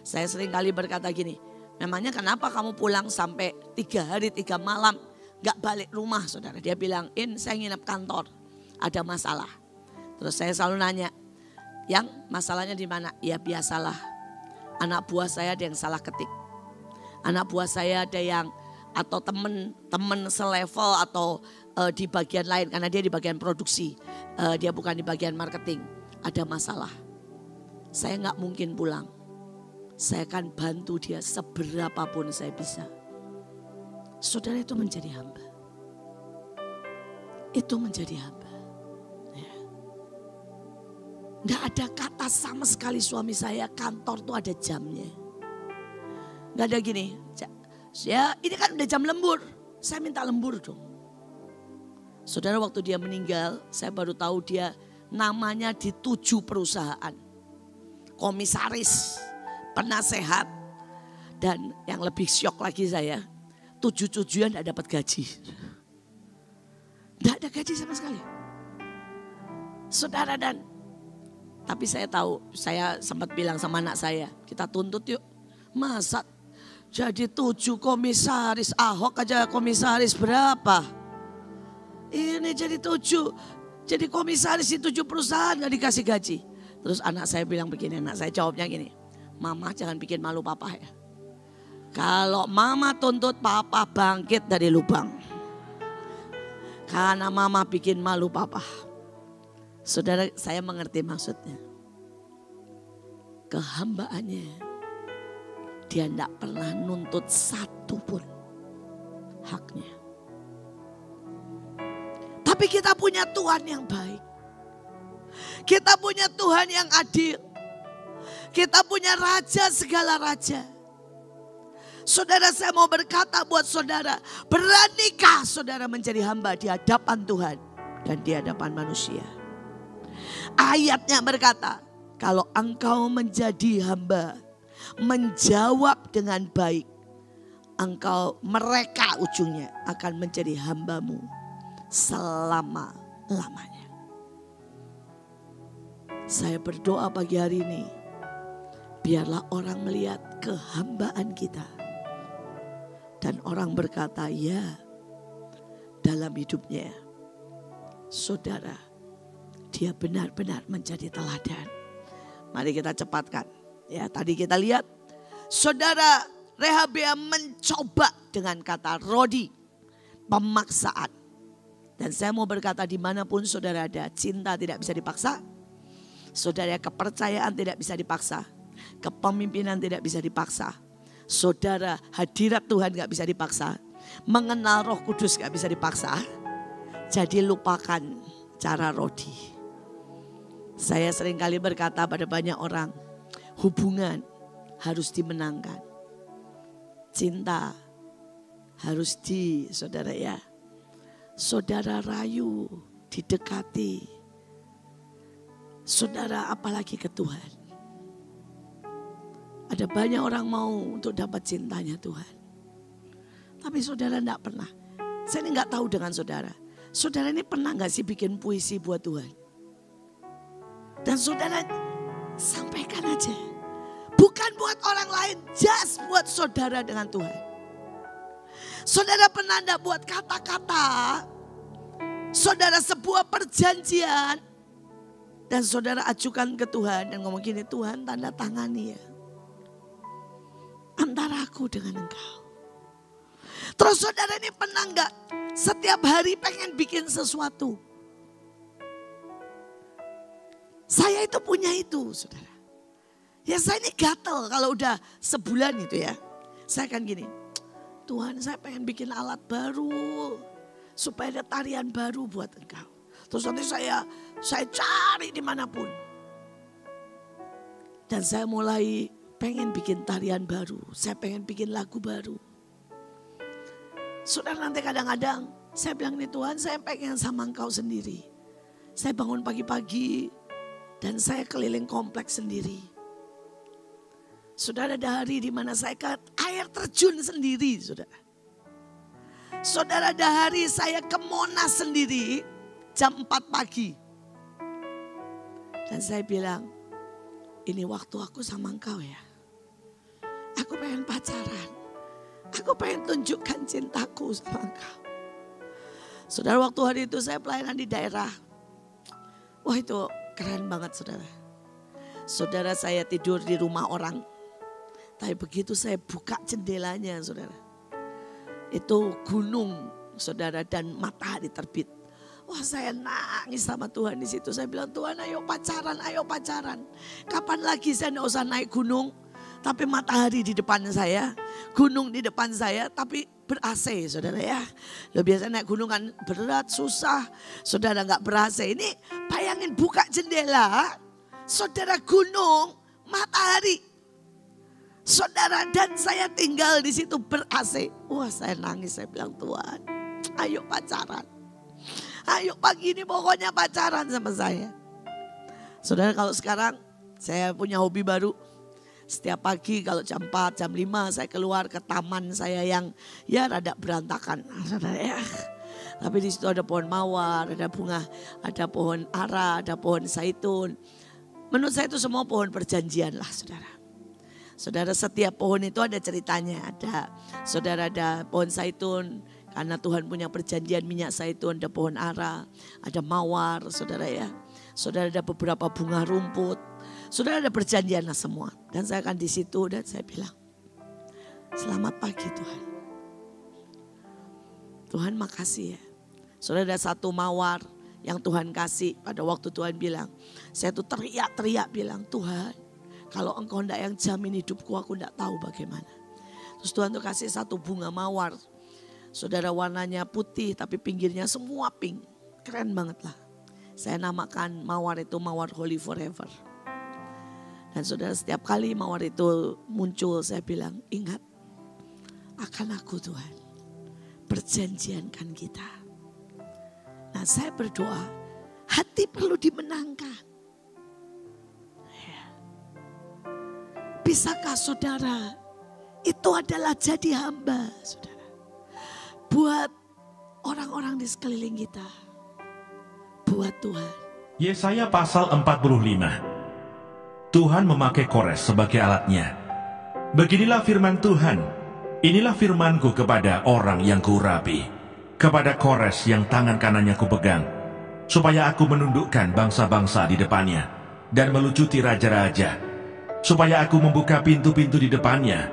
Saya sering kali berkata gini, memangnya kenapa kamu pulang sampai 3 hari 3 malam gak balik rumah, saudara? Dia bilang, saya nginep kantor, ada masalah. Terus saya selalu nanya, yang masalahnya di mana? Ya biasalah. Anak buah saya ada yang salah ketik. Anak buah saya ada yang atau teman selevel atau di bagian lain karena dia di bagian produksi, dia bukan di bagian marketing. Ada masalah. Saya nggak mungkin pulang. Saya akan bantu dia seberapapun saya bisa. Saudara, itu menjadi hamba. Itu menjadi hamba. Nggak ada kata sama sekali suami saya kantor tuh ada jamnya. Nggak ada gini, ya ini kan udah jam lembur, saya minta lembur dong. Saudara, waktu dia meninggal, saya baru tahu dia namanya di 7 perusahaan. Komisaris, penasehat, dan yang lebih syok lagi saya, 7-7-an gak dapat gaji. Gak ada gaji sama sekali. Saudara, dan tapi saya tahu, saya sempat bilang sama anak saya, kita tuntut yuk. Masa jadi 7 komisaris, Ahok aja komisaris berapa? Ini jadi 7, jadi komisaris di 7 perusahaan gak dikasih gaji. Terus anak saya bilang begini, anak saya jawabnya gini, Mama jangan bikin malu papa ya. Kalau mama tuntut, papa bangkit dari lubang. Karena mama bikin malu papa. Saudara, saya mengerti maksudnya. Kehambaannya, dia tidak pernah nuntut satu pun haknya. Tapi kita punya Tuhan yang baik. Kita punya Tuhan yang adil. Kita punya Raja segala raja. Saudara, saya mau berkata buat saudara, beranikah saudara menjadi hamba di hadapan Tuhan dan di hadapan manusia? Ayatnya berkata, kalau engkau menjadi hamba, menjawab dengan baik, mereka ujungnya akan menjadi hambamu selama-lamanya. Saya berdoa pagi hari ini, biarlah orang melihat kehambaan kita. Dan orang berkata, ya, dalam hidupnya saudara dia benar-benar menjadi teladan. Mari kita cepatkan. Ya, tadi kita lihat saudara Rehabeam mencoba dengan kata rodi, pemaksaan. Dan saya mau berkata dimanapun saudara ada, cinta tidak bisa dipaksa. Saudara, kepercayaan tidak bisa dipaksa. Kepemimpinan tidak bisa dipaksa. Saudara, hadirat Tuhan gak bisa dipaksa. Mengenal Roh Kudus gak bisa dipaksa. Jadi lupakan cara rodi. Saya seringkali berkata pada banyak orang, hubungan harus dimenangkan. Cinta harus saudara ya. Saudara rayu, didekati. Saudara apalagi ke Tuhan. Ada banyak orang mau untuk dapat cintanya Tuhan. Tapi saudara enggak pernah. Saya ini enggak tahu dengan saudara. Saudara ini pernah enggak sih bikin puisi buat Tuhan? Dan saudara sampaikan aja. Bukan buat orang lain, just buat saudara dengan Tuhan. Saudara pernah enggak buat kata-kata, saudara sebuah perjanjian, dan saudara ajukan ke Tuhan dan ngomong gini, Tuhan tanda tangani ya. Antara aku dengan engkau. Terus saudara ini pernah enggak setiap hari pengen bikin sesuatu? Saya itu punya itu saudara. Ya saya ini gatel kalau udah sebulan itu ya. Saya kan gini, Tuhan saya pengen bikin alat baru. Supaya ada tarian baru buat engkau. Terus nanti saya cari dimanapun. Dan saya mulai pengen bikin tarian baru. Saya pengen bikin lagu baru. Saudara nanti kadang-kadang saya bilang nih Tuhan saya pengen sama engkau sendiri. Saya bangun pagi-pagi dan saya keliling kompleks sendiri. Saudara ada hari di mana saya ke air terjun sendiri, saudara. Saudara ada hari saya ke Monas sendiri jam 4 pagi. Dan saya bilang, ini waktu aku sama engkau ya. Aku pengen pacaran. Aku pengen tunjukkan cintaku sama engkau. Saudara waktu hari itu saya pelayanan di daerah. Wah itu keren banget saudara. Saudara saya tidur di rumah orang. Tapi begitu saya buka jendelanya saudara. Itu gunung saudara dan matahari terbit. Wah saya nangis sama Tuhan di situ. Saya bilang Tuhan ayo pacaran, ayo pacaran. Kapan lagi saya gak usah naik gunung. Tapi matahari di depan saya. Gunung di depan saya tapi ber-AC saudara ya. Lo biasa naik gunung kan berat, susah. Saudara gak ber-AC. Ini bayangin buka jendela. Saudara gunung, matahari. Saudara dan saya tinggal di situ ber-AC. Wah saya nangis, saya bilang Tuhan ayo pacaran. Ayo pagi ini pokoknya pacaran sama saya. Saudara kalau sekarang saya punya hobi baru. Setiap pagi kalau jam 4, jam 5 saya keluar ke taman saya yang ya rada berantakan. Saudara ya. Tapi di situ ada pohon mawar, ada bunga, ada pohon ara, ada pohon zaitun. Menurut saya itu semua pohon perjanjian lah saudara. Saudara setiap pohon itu ada ceritanya. Saudara ada pohon zaitun karena Tuhan punya perjanjian minyak zaitun. Ada pohon ara, ada mawar saudara ya. Saudara ada beberapa bunga rumput. Saudara ada perjanjian lah semua. Dan saya akan di situ dan saya bilang selamat pagi Tuhan. Tuhan makasih ya. Saudara ada satu mawar yang Tuhan kasih pada waktu Tuhan bilang. Saya tuh teriak-teriak bilang Tuhan. Kalau engkau enggak yang jamin hidupku, aku enggak tahu bagaimana. Terus Tuhan tuh kasih satu bunga mawar. Saudara warnanya putih tapi pinggirnya semua pink. Keren banget lah. Saya namakan mawar itu mawar Holy Forever. Dan saudara setiap kali mawar itu muncul saya bilang ingat akan aku Tuhan. Perjanjiankan kita. Nah saya berdoa hati perlu dimenangkan. Bisakah saudara itu adalah jadi hamba saudara. Buat orang-orang di sekeliling kita. Buat Tuhan. Yesaya pasal 45. Tuhan memakai Kores sebagai alatnya. Beginilah firman Tuhan. Inilah firmanku kepada orang yang kuurapi. Kepada Kores yang tangan kanannya kupegang. supaya aku menundukkan bangsa-bangsa di depannya dan melucuti raja-raja, supaya aku membuka pintu-pintu di depannya,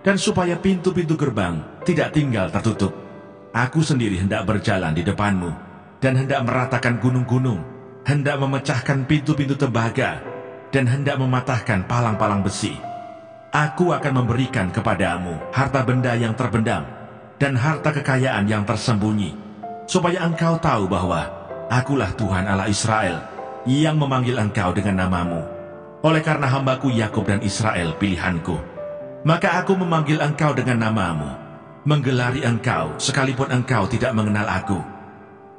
dan supaya pintu-pintu gerbang tidak tinggal tertutup. Aku sendiri hendak berjalan di depanmu, dan hendak meratakan gunung-gunung, hendak memecahkan pintu-pintu tembaga, dan hendak mematahkan palang-palang besi. Aku akan memberikan kepadamu harta benda yang terpendam, dan harta kekayaan yang tersembunyi, supaya engkau tahu bahwa Akulah Tuhan Allah Israel, yang memanggil engkau dengan namamu. Oleh karena hambaku Yakub dan Israel pilihanku, maka aku memanggil engkau dengan namamu, menggelari engkau sekalipun engkau tidak mengenal aku.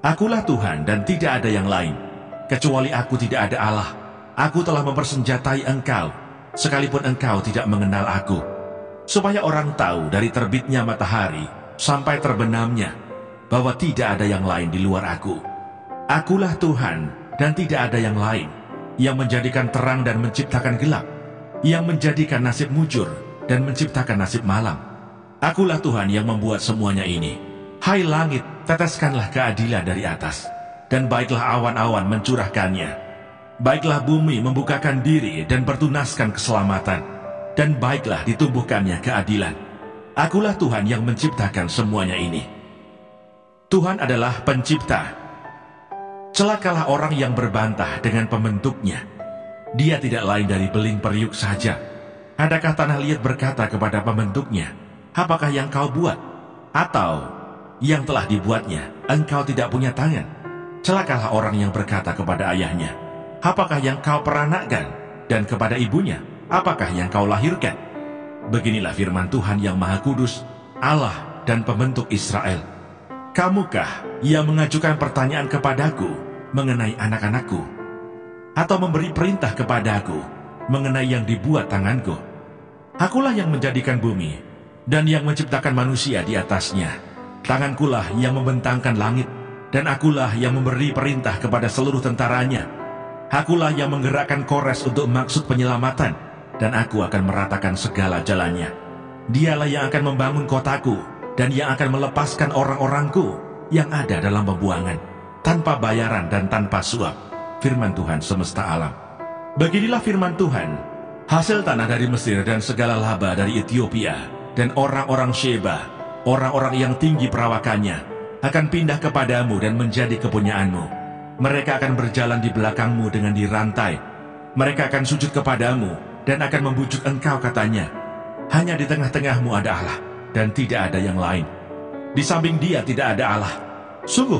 Akulah Tuhan dan tidak ada yang lain. Kecuali aku tidak ada Allah. Aku telah mempersenjatai engkau, sekalipun engkau tidak mengenal aku, supaya orang tahu dari terbitnya matahari sampai terbenamnya, bahwa tidak ada yang lain di luar aku. Akulah Tuhan dan tidak ada yang lain, yang menjadikan terang dan menciptakan gelap, yang menjadikan nasib mujur dan menciptakan nasib malam. Akulah Tuhan yang membuat semuanya ini. Hai langit, teteskanlah keadilan dari atas, dan baiklah awan-awan mencurahkannya. Baiklah bumi membukakan diri dan bertunaskan keselamatan, dan baiklah ditumbuhkannya keadilan. Akulah Tuhan yang menciptakan semuanya ini. Tuhan adalah pencipta. Celakalah orang yang berbantah dengan pembentuknya. Dia tidak lain dari beling periuk saja. Adakah tanah liat berkata kepada pembentuknya, apakah yang kau buat? Atau yang telah dibuatnya, engkau tidak punya tangan? Celakalah orang yang berkata kepada ayahnya, apakah yang kau peranakkan? Dan kepada ibunya, apakah yang kau lahirkan? Beginilah firman Tuhan yang Maha Kudus, Allah dan pembentuk Israel. Kamukah yang mengajukan pertanyaan kepadaku mengenai anak-anakku, atau memberi perintah kepadaku mengenai yang dibuat tanganku? Akulah yang menjadikan bumi dan yang menciptakan manusia di atasnya. Tangankulah yang membentangkan langit, dan akulah yang memberi perintah kepada seluruh tentaranya. Akulah yang menggerakkan Kores untuk maksud penyelamatan, dan aku akan meratakan segala jalannya. Dialah yang akan membangun kotaku, dan yang akan melepaskan orang-orangku yang ada dalam pembuangan, tanpa bayaran dan tanpa suap. Firman Tuhan semesta alam. Beginilah firman Tuhan, hasil tanah dari Mesir dan segala laba dari Ethiopia, dan orang-orang Sheba, orang-orang yang tinggi perawakannya, akan pindah kepadamu dan menjadi kepunyaanmu. Mereka akan berjalan di belakangmu dengan dirantai. Mereka akan sujud kepadamu dan akan membujuk engkau, katanya, hanya di tengah-tengahmu ada Allah, dan tidak ada yang lain. Di samping Dia tidak ada Allah. Sungguh,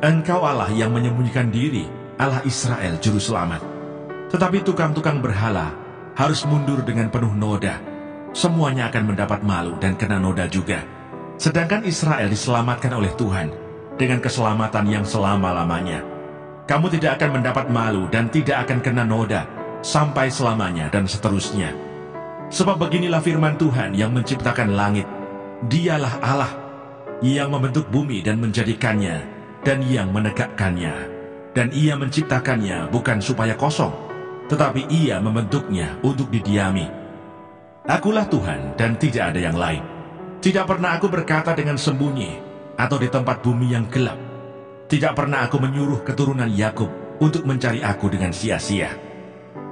engkau Allah yang menyembunyikan diri, Allah Israel Juru Selamat. Tetapi tukang-tukang berhala harus mundur dengan penuh noda. Semuanya akan mendapat malu dan kena noda juga. Sedangkan Israel diselamatkan oleh Tuhan dengan keselamatan yang selama-lamanya. Kamu tidak akan mendapat malu dan tidak akan kena noda sampai selamanya dan seterusnya. Sebab beginilah firman Tuhan yang menciptakan langit. Dialah Allah yang membentuk bumi dan menjadikannya, dan yang menegakkannya. Dan Ia menciptakannya bukan supaya kosong, tetapi Ia membentuknya untuk didiami. Akulah Tuhan dan tidak ada yang lain. Tidak pernah aku berkata dengan sembunyi, atau di tempat bumi yang gelap. Tidak pernah aku menyuruh keturunan Yakub untuk mencari aku dengan sia-sia.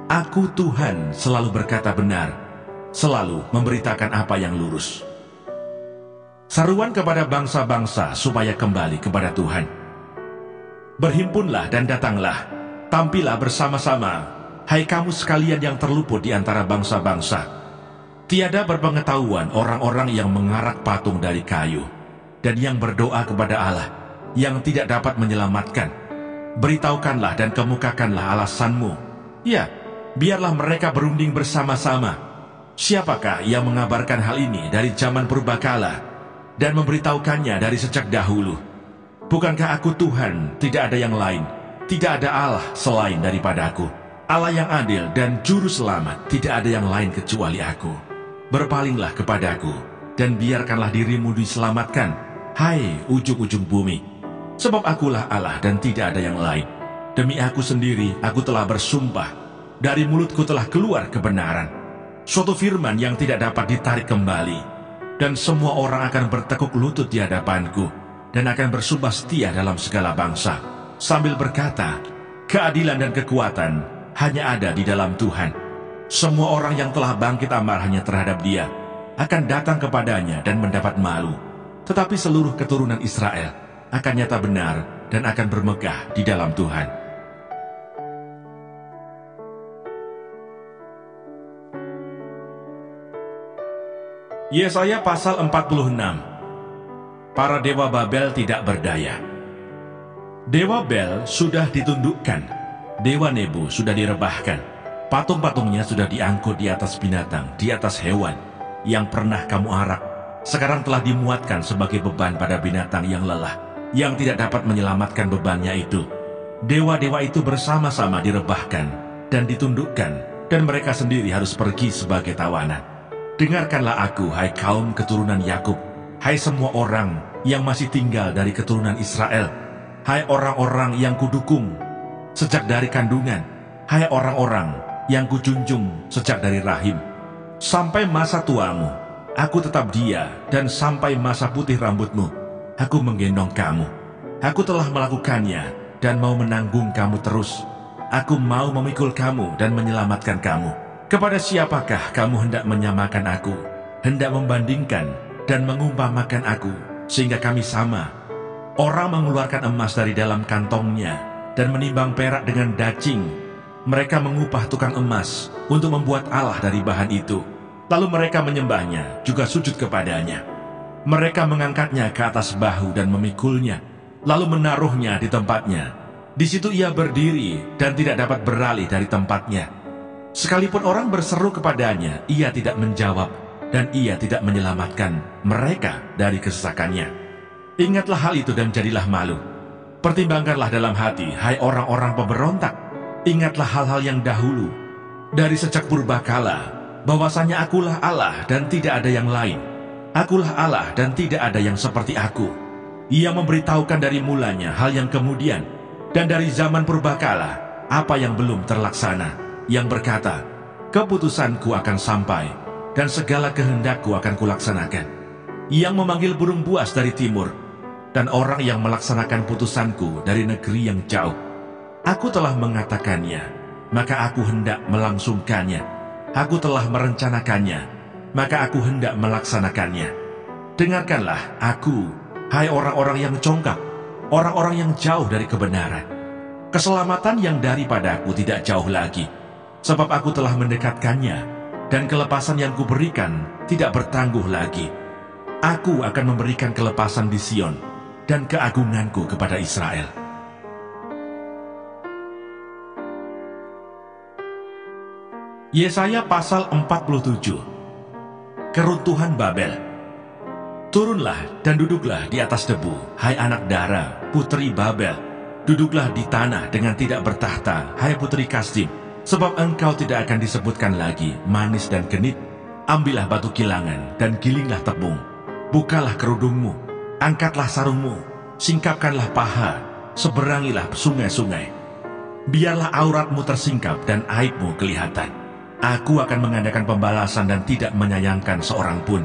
Aku Tuhan selalu berkata benar, selalu memberitakan apa yang lurus. Seruan kepada bangsa-bangsa supaya kembali kepada Tuhan. Berhimpunlah dan datanglah, tampillah bersama-sama, hai kamu sekalian yang terluput di antara bangsa-bangsa. Tiada berpengetahuan orang-orang yang mengarak patung dari kayu, dan yang berdoa kepada Allah, yang tidak dapat menyelamatkan. Beritahukanlah dan kemukakanlah alasanmu. Ya, biarlah mereka berunding bersama-sama. Siapakah yang mengabarkan hal ini dari zaman purbakala, dan memberitahukannya dari sejak dahulu? Bukankah aku Tuhan, tidak ada yang lain, tidak ada Allah selain daripada aku. Allah yang adil dan juru selamat, tidak ada yang lain kecuali aku. Berpalinglah kepadaku, dan biarkanlah dirimu diselamatkan, hai ujung-ujung bumi. Sebab akulah Allah dan tidak ada yang lain. Demi aku sendiri, aku telah bersumpah, dari mulutku telah keluar kebenaran, suatu firman yang tidak dapat ditarik kembali. Dan semua orang akan bertekuk lutut di hadapanku, dan akan bersumpah setia dalam segala bangsa. sambil berkata, keadilan dan kekuatan hanya ada di dalam Tuhan. Semua orang yang telah bangkit amarahnya terhadap Dia akan datang kepadanya dan mendapat malu. Tetapi seluruh keturunan Israel akan nyata benar dan akan bermegah di dalam Tuhan. Yesaya pasal 46. Para dewa Babel tidak berdaya. Dewa Bel sudah ditundukkan, dewa Nebo sudah direbahkan, patung-patungnya sudah diangkut di atas binatang, di atas hewan yang pernah kamu arak. Sekarang telah dimuatkan sebagai beban pada binatang yang lelah, yang tidak dapat menyelamatkan bebannya itu. Dewa-dewa itu bersama-sama direbahkan dan ditundukkan, dan mereka sendiri harus pergi sebagai tawanan. Dengarkanlah aku, hai kaum keturunan Yakub, hai semua orang yang masih tinggal dari keturunan Israel, hai orang-orang yang kudukung sejak dari kandungan, hai orang-orang yang kujunjung sejak dari rahim. Sampai masa tuamu, aku tetap dia, dan sampai masa putih rambutmu, aku menggendong kamu. Aku telah melakukannya dan mau menanggung kamu terus. Aku mau memikul kamu dan menyelamatkan kamu. Kepada siapakah kamu hendak menyamakan aku, hendak membandingkan dan mengumpamakan aku, sehingga kami sama? Orang mengeluarkan emas dari dalam kantongnya dan menimbang perak dengan dacing. Mereka mengupah tukang emas untuk membuat Allah dari bahan itu. Lalu mereka menyembahnya, juga sujud kepadanya. Mereka mengangkatnya ke atas bahu dan memikulnya, lalu menaruhnya di tempatnya. Di situ ia berdiri dan tidak dapat beralih dari tempatnya. Sekalipun orang berseru kepadanya, ia tidak menjawab, dan ia tidak menyelamatkan mereka dari kesesakannya. Ingatlah hal itu dan jadilah malu. Pertimbangkanlah dalam hati, hai orang-orang pemberontak. Ingatlah hal-hal yang dahulu, dari sejak purbakala, bahwasanya akulah Allah dan tidak ada yang lain. Akulah Allah dan tidak ada yang seperti aku. Ia memberitahukan dari mulanya hal yang kemudian, dan dari zaman purbakala, apa yang belum terlaksana. Yang berkata, keputusanku akan sampai, dan segala kehendakku akan kulaksanakan. Yang memanggil burung buas dari timur, dan orang yang melaksanakan putusanku dari negeri yang jauh. Aku telah mengatakannya, maka aku hendak melangsungkannya. Aku telah merencanakannya, maka aku hendak melaksanakannya. Dengarkanlah aku, hai orang-orang yang congkak, orang-orang yang jauh dari kebenaran. Keselamatan yang daripadaku tidak jauh lagi, sebab aku telah mendekatkannya, dan kelepasan yang kuberikan tidak bertangguh lagi. Aku akan memberikan kelepasan di Sion, dan keagunganku kepada Israel. Yesaya pasal 47. Keruntuhan Babel. Turunlah dan duduklah di atas debu, hai anak dara, putri Babel. Duduklah di tanah dengan tidak bertahta, hai putri Kasdim. Sebab engkau tidak akan disebutkan lagi manis dan genit. Ambillah batu kilangan dan gilinglah tepung. Bukalah kerudungmu, angkatlah sarungmu, singkapkanlah paha, seberangilah sungai-sungai. Biarlah auratmu tersingkap dan aibmu kelihatan. Aku akan mengadakan pembalasan dan tidak menyayangkan seorang pun.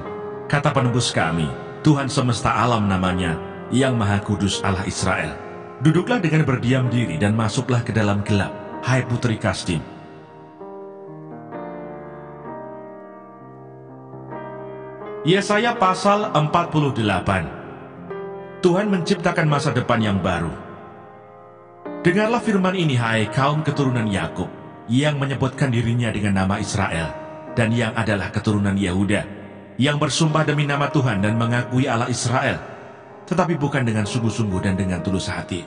Kata penebus kami, Tuhan semesta alam namanya, yang Maha Kudus Allah Israel. Duduklah dengan berdiam diri dan masuklah ke dalam gelap, hai putri Kasdim. Yesaya pasal 48. Tuhan menciptakan masa depan yang baru. Dengarlah firman ini, hai kaum keturunan Yakub, yang menyebutkan dirinya dengan nama Israel, dan yang adalah keturunan Yehuda, yang bersumpah demi nama Tuhan dan mengakui Allah Israel, tetapi bukan dengan sungguh-sungguh dan dengan tulus hati.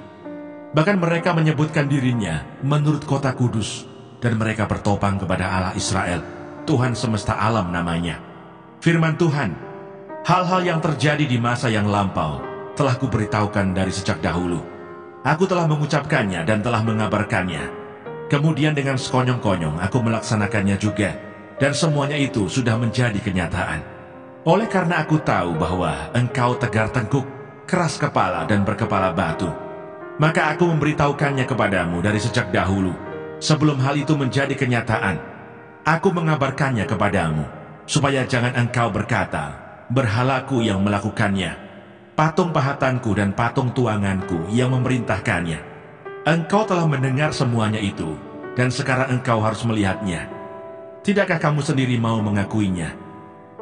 Bahkan mereka menyebutkan dirinya menurut kota kudus, dan mereka bertopang kepada Allah Israel, Tuhan semesta alam namanya. Firman Tuhan, hal-hal yang terjadi di masa yang lampau telah kuberitahukan dari sejak dahulu. Aku telah mengucapkannya dan telah mengabarkannya. Kemudian dengan sekonyong-konyong aku melaksanakannya juga, dan semuanya itu sudah menjadi kenyataan. Oleh karena aku tahu bahwa engkau tegar tengkuk, keras kepala dan berkepala batu, maka aku memberitahukannya kepadamu dari sejak dahulu. Sebelum hal itu menjadi kenyataan, aku mengabarkannya kepadamu, supaya jangan engkau berkata, berhalaku yang melakukannya, patung pahatanku dan patung tuanganku yang memerintahkannya. Engkau telah mendengar semuanya itu, dan sekarang engkau harus melihatnya. Tidakkah kamu sendiri mau mengakuinya?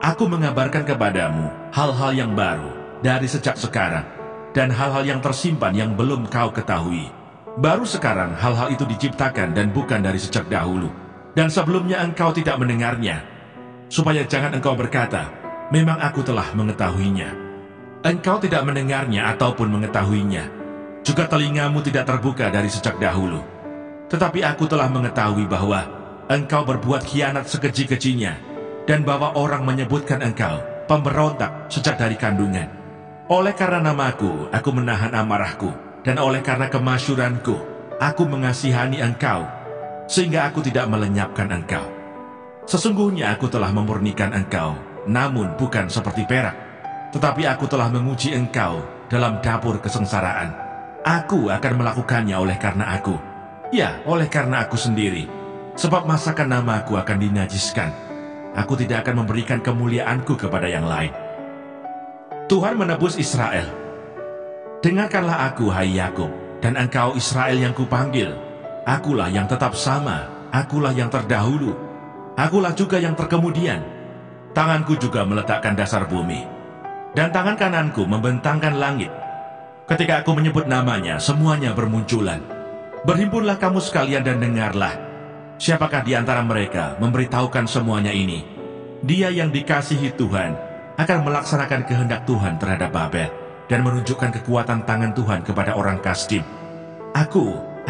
Aku mengabarkan kepadamu hal-hal yang baru dari sejak sekarang, dan hal-hal yang tersimpan yang belum kau ketahui. Baru sekarang hal-hal itu diciptakan dan bukan dari sejak dahulu. Dan sebelumnya engkau tidak mendengarnya, supaya jangan engkau berkata, memang aku telah mengetahuinya. Engkau tidak mendengarnya ataupun mengetahuinya. Juga telingamu tidak terbuka dari sejak dahulu. Tetapi aku telah mengetahui bahwa engkau berbuat khianat sekeji-kejinya, dan bahwa orang menyebutkan engkau pemberontak sejak dari kandungan. Oleh karena namaku, aku menahan amarahku, dan oleh karena kemasyuranku, aku mengasihani engkau, sehingga aku tidak melenyapkan engkau. Sesungguhnya aku telah memurnikan engkau, namun bukan seperti perak, tetapi aku telah menguji engkau dalam dapur kesengsaraan. Aku akan melakukannya oleh karena aku, ya, oleh karena aku sendiri, sebab masakan namaku akan dinajiskan. Aku tidak akan memberikan kemuliaanku kepada yang lain. Tuhan menebus Israel. Dengarkanlah aku, hai Yakub, dan engkau Israel yang kupanggil. Akulah yang tetap sama, akulah yang terdahulu, akulah juga yang terkemudian. Tanganku juga meletakkan dasar bumi, dan tangan kananku membentangkan langit. Ketika aku menyebut namanya, semuanya bermunculan. Berhimpunlah kamu sekalian dan dengarlah. Siapakah di antara mereka memberitahukan semuanya ini? Dia yang dikasihi Tuhan akan melaksanakan kehendak Tuhan terhadap Babel, dan menunjukkan kekuatan tangan Tuhan kepada orang Kasdim.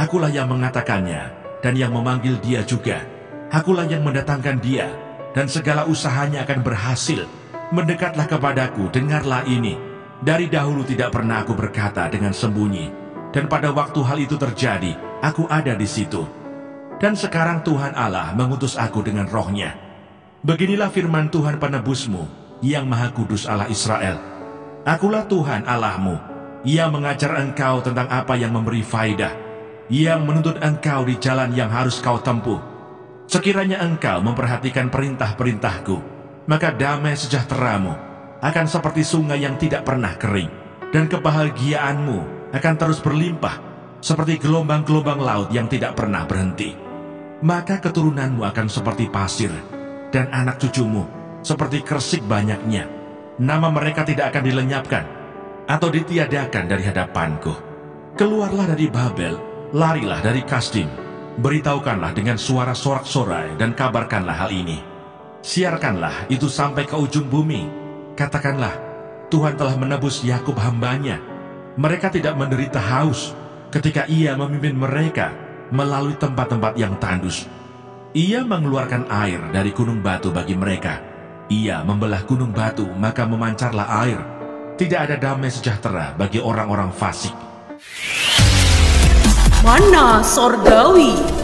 Akulah yang mengatakannya, dan yang memanggil dia juga. Akulah yang mendatangkan dia, dan segala usahanya akan berhasil. Mendekatlah kepadaku, dengarlah ini. Dari dahulu tidak pernah aku berkata dengan sembunyi, dan pada waktu hal itu terjadi, aku ada di situ. Dan sekarang Tuhan Allah mengutus aku dengan rohnya. Beginilah firman Tuhan penebusmu, yang Maha Kudus Allah Israel. Akulah Tuhan Allahmu, yang mengajar engkau tentang apa yang memberi faedah, yang menuntut engkau di jalan yang harus kau tempuh. Sekiranya engkau memperhatikan perintah-perintahku, maka damai sejahteramu akan seperti sungai yang tidak pernah kering, dan kebahagiaanmu akan terus berlimpah seperti gelombang-gelombang laut yang tidak pernah berhenti. Maka keturunanmu akan seperti pasir, dan anak cucumu seperti kersik banyaknya. Nama mereka tidak akan dilenyapkan atau ditiadakan dari hadapanku. Keluarlah dari Babel, larilah dari Kasdim. Beritahukanlah dengan suara sorak-sorai dan kabarkanlah hal ini. Siarkanlah itu sampai ke ujung bumi. Katakanlah, Tuhan telah menebus Yakub hambanya. Mereka tidak menderita haus ketika ia memimpin mereka melalui tempat-tempat yang tandus. Ia mengeluarkan air dari gunung batu bagi mereka. Ia membelah gunung batu, maka memancarlah air. Tidak ada damai sejahtera bagi orang-orang fasik. Mana Sorgawi.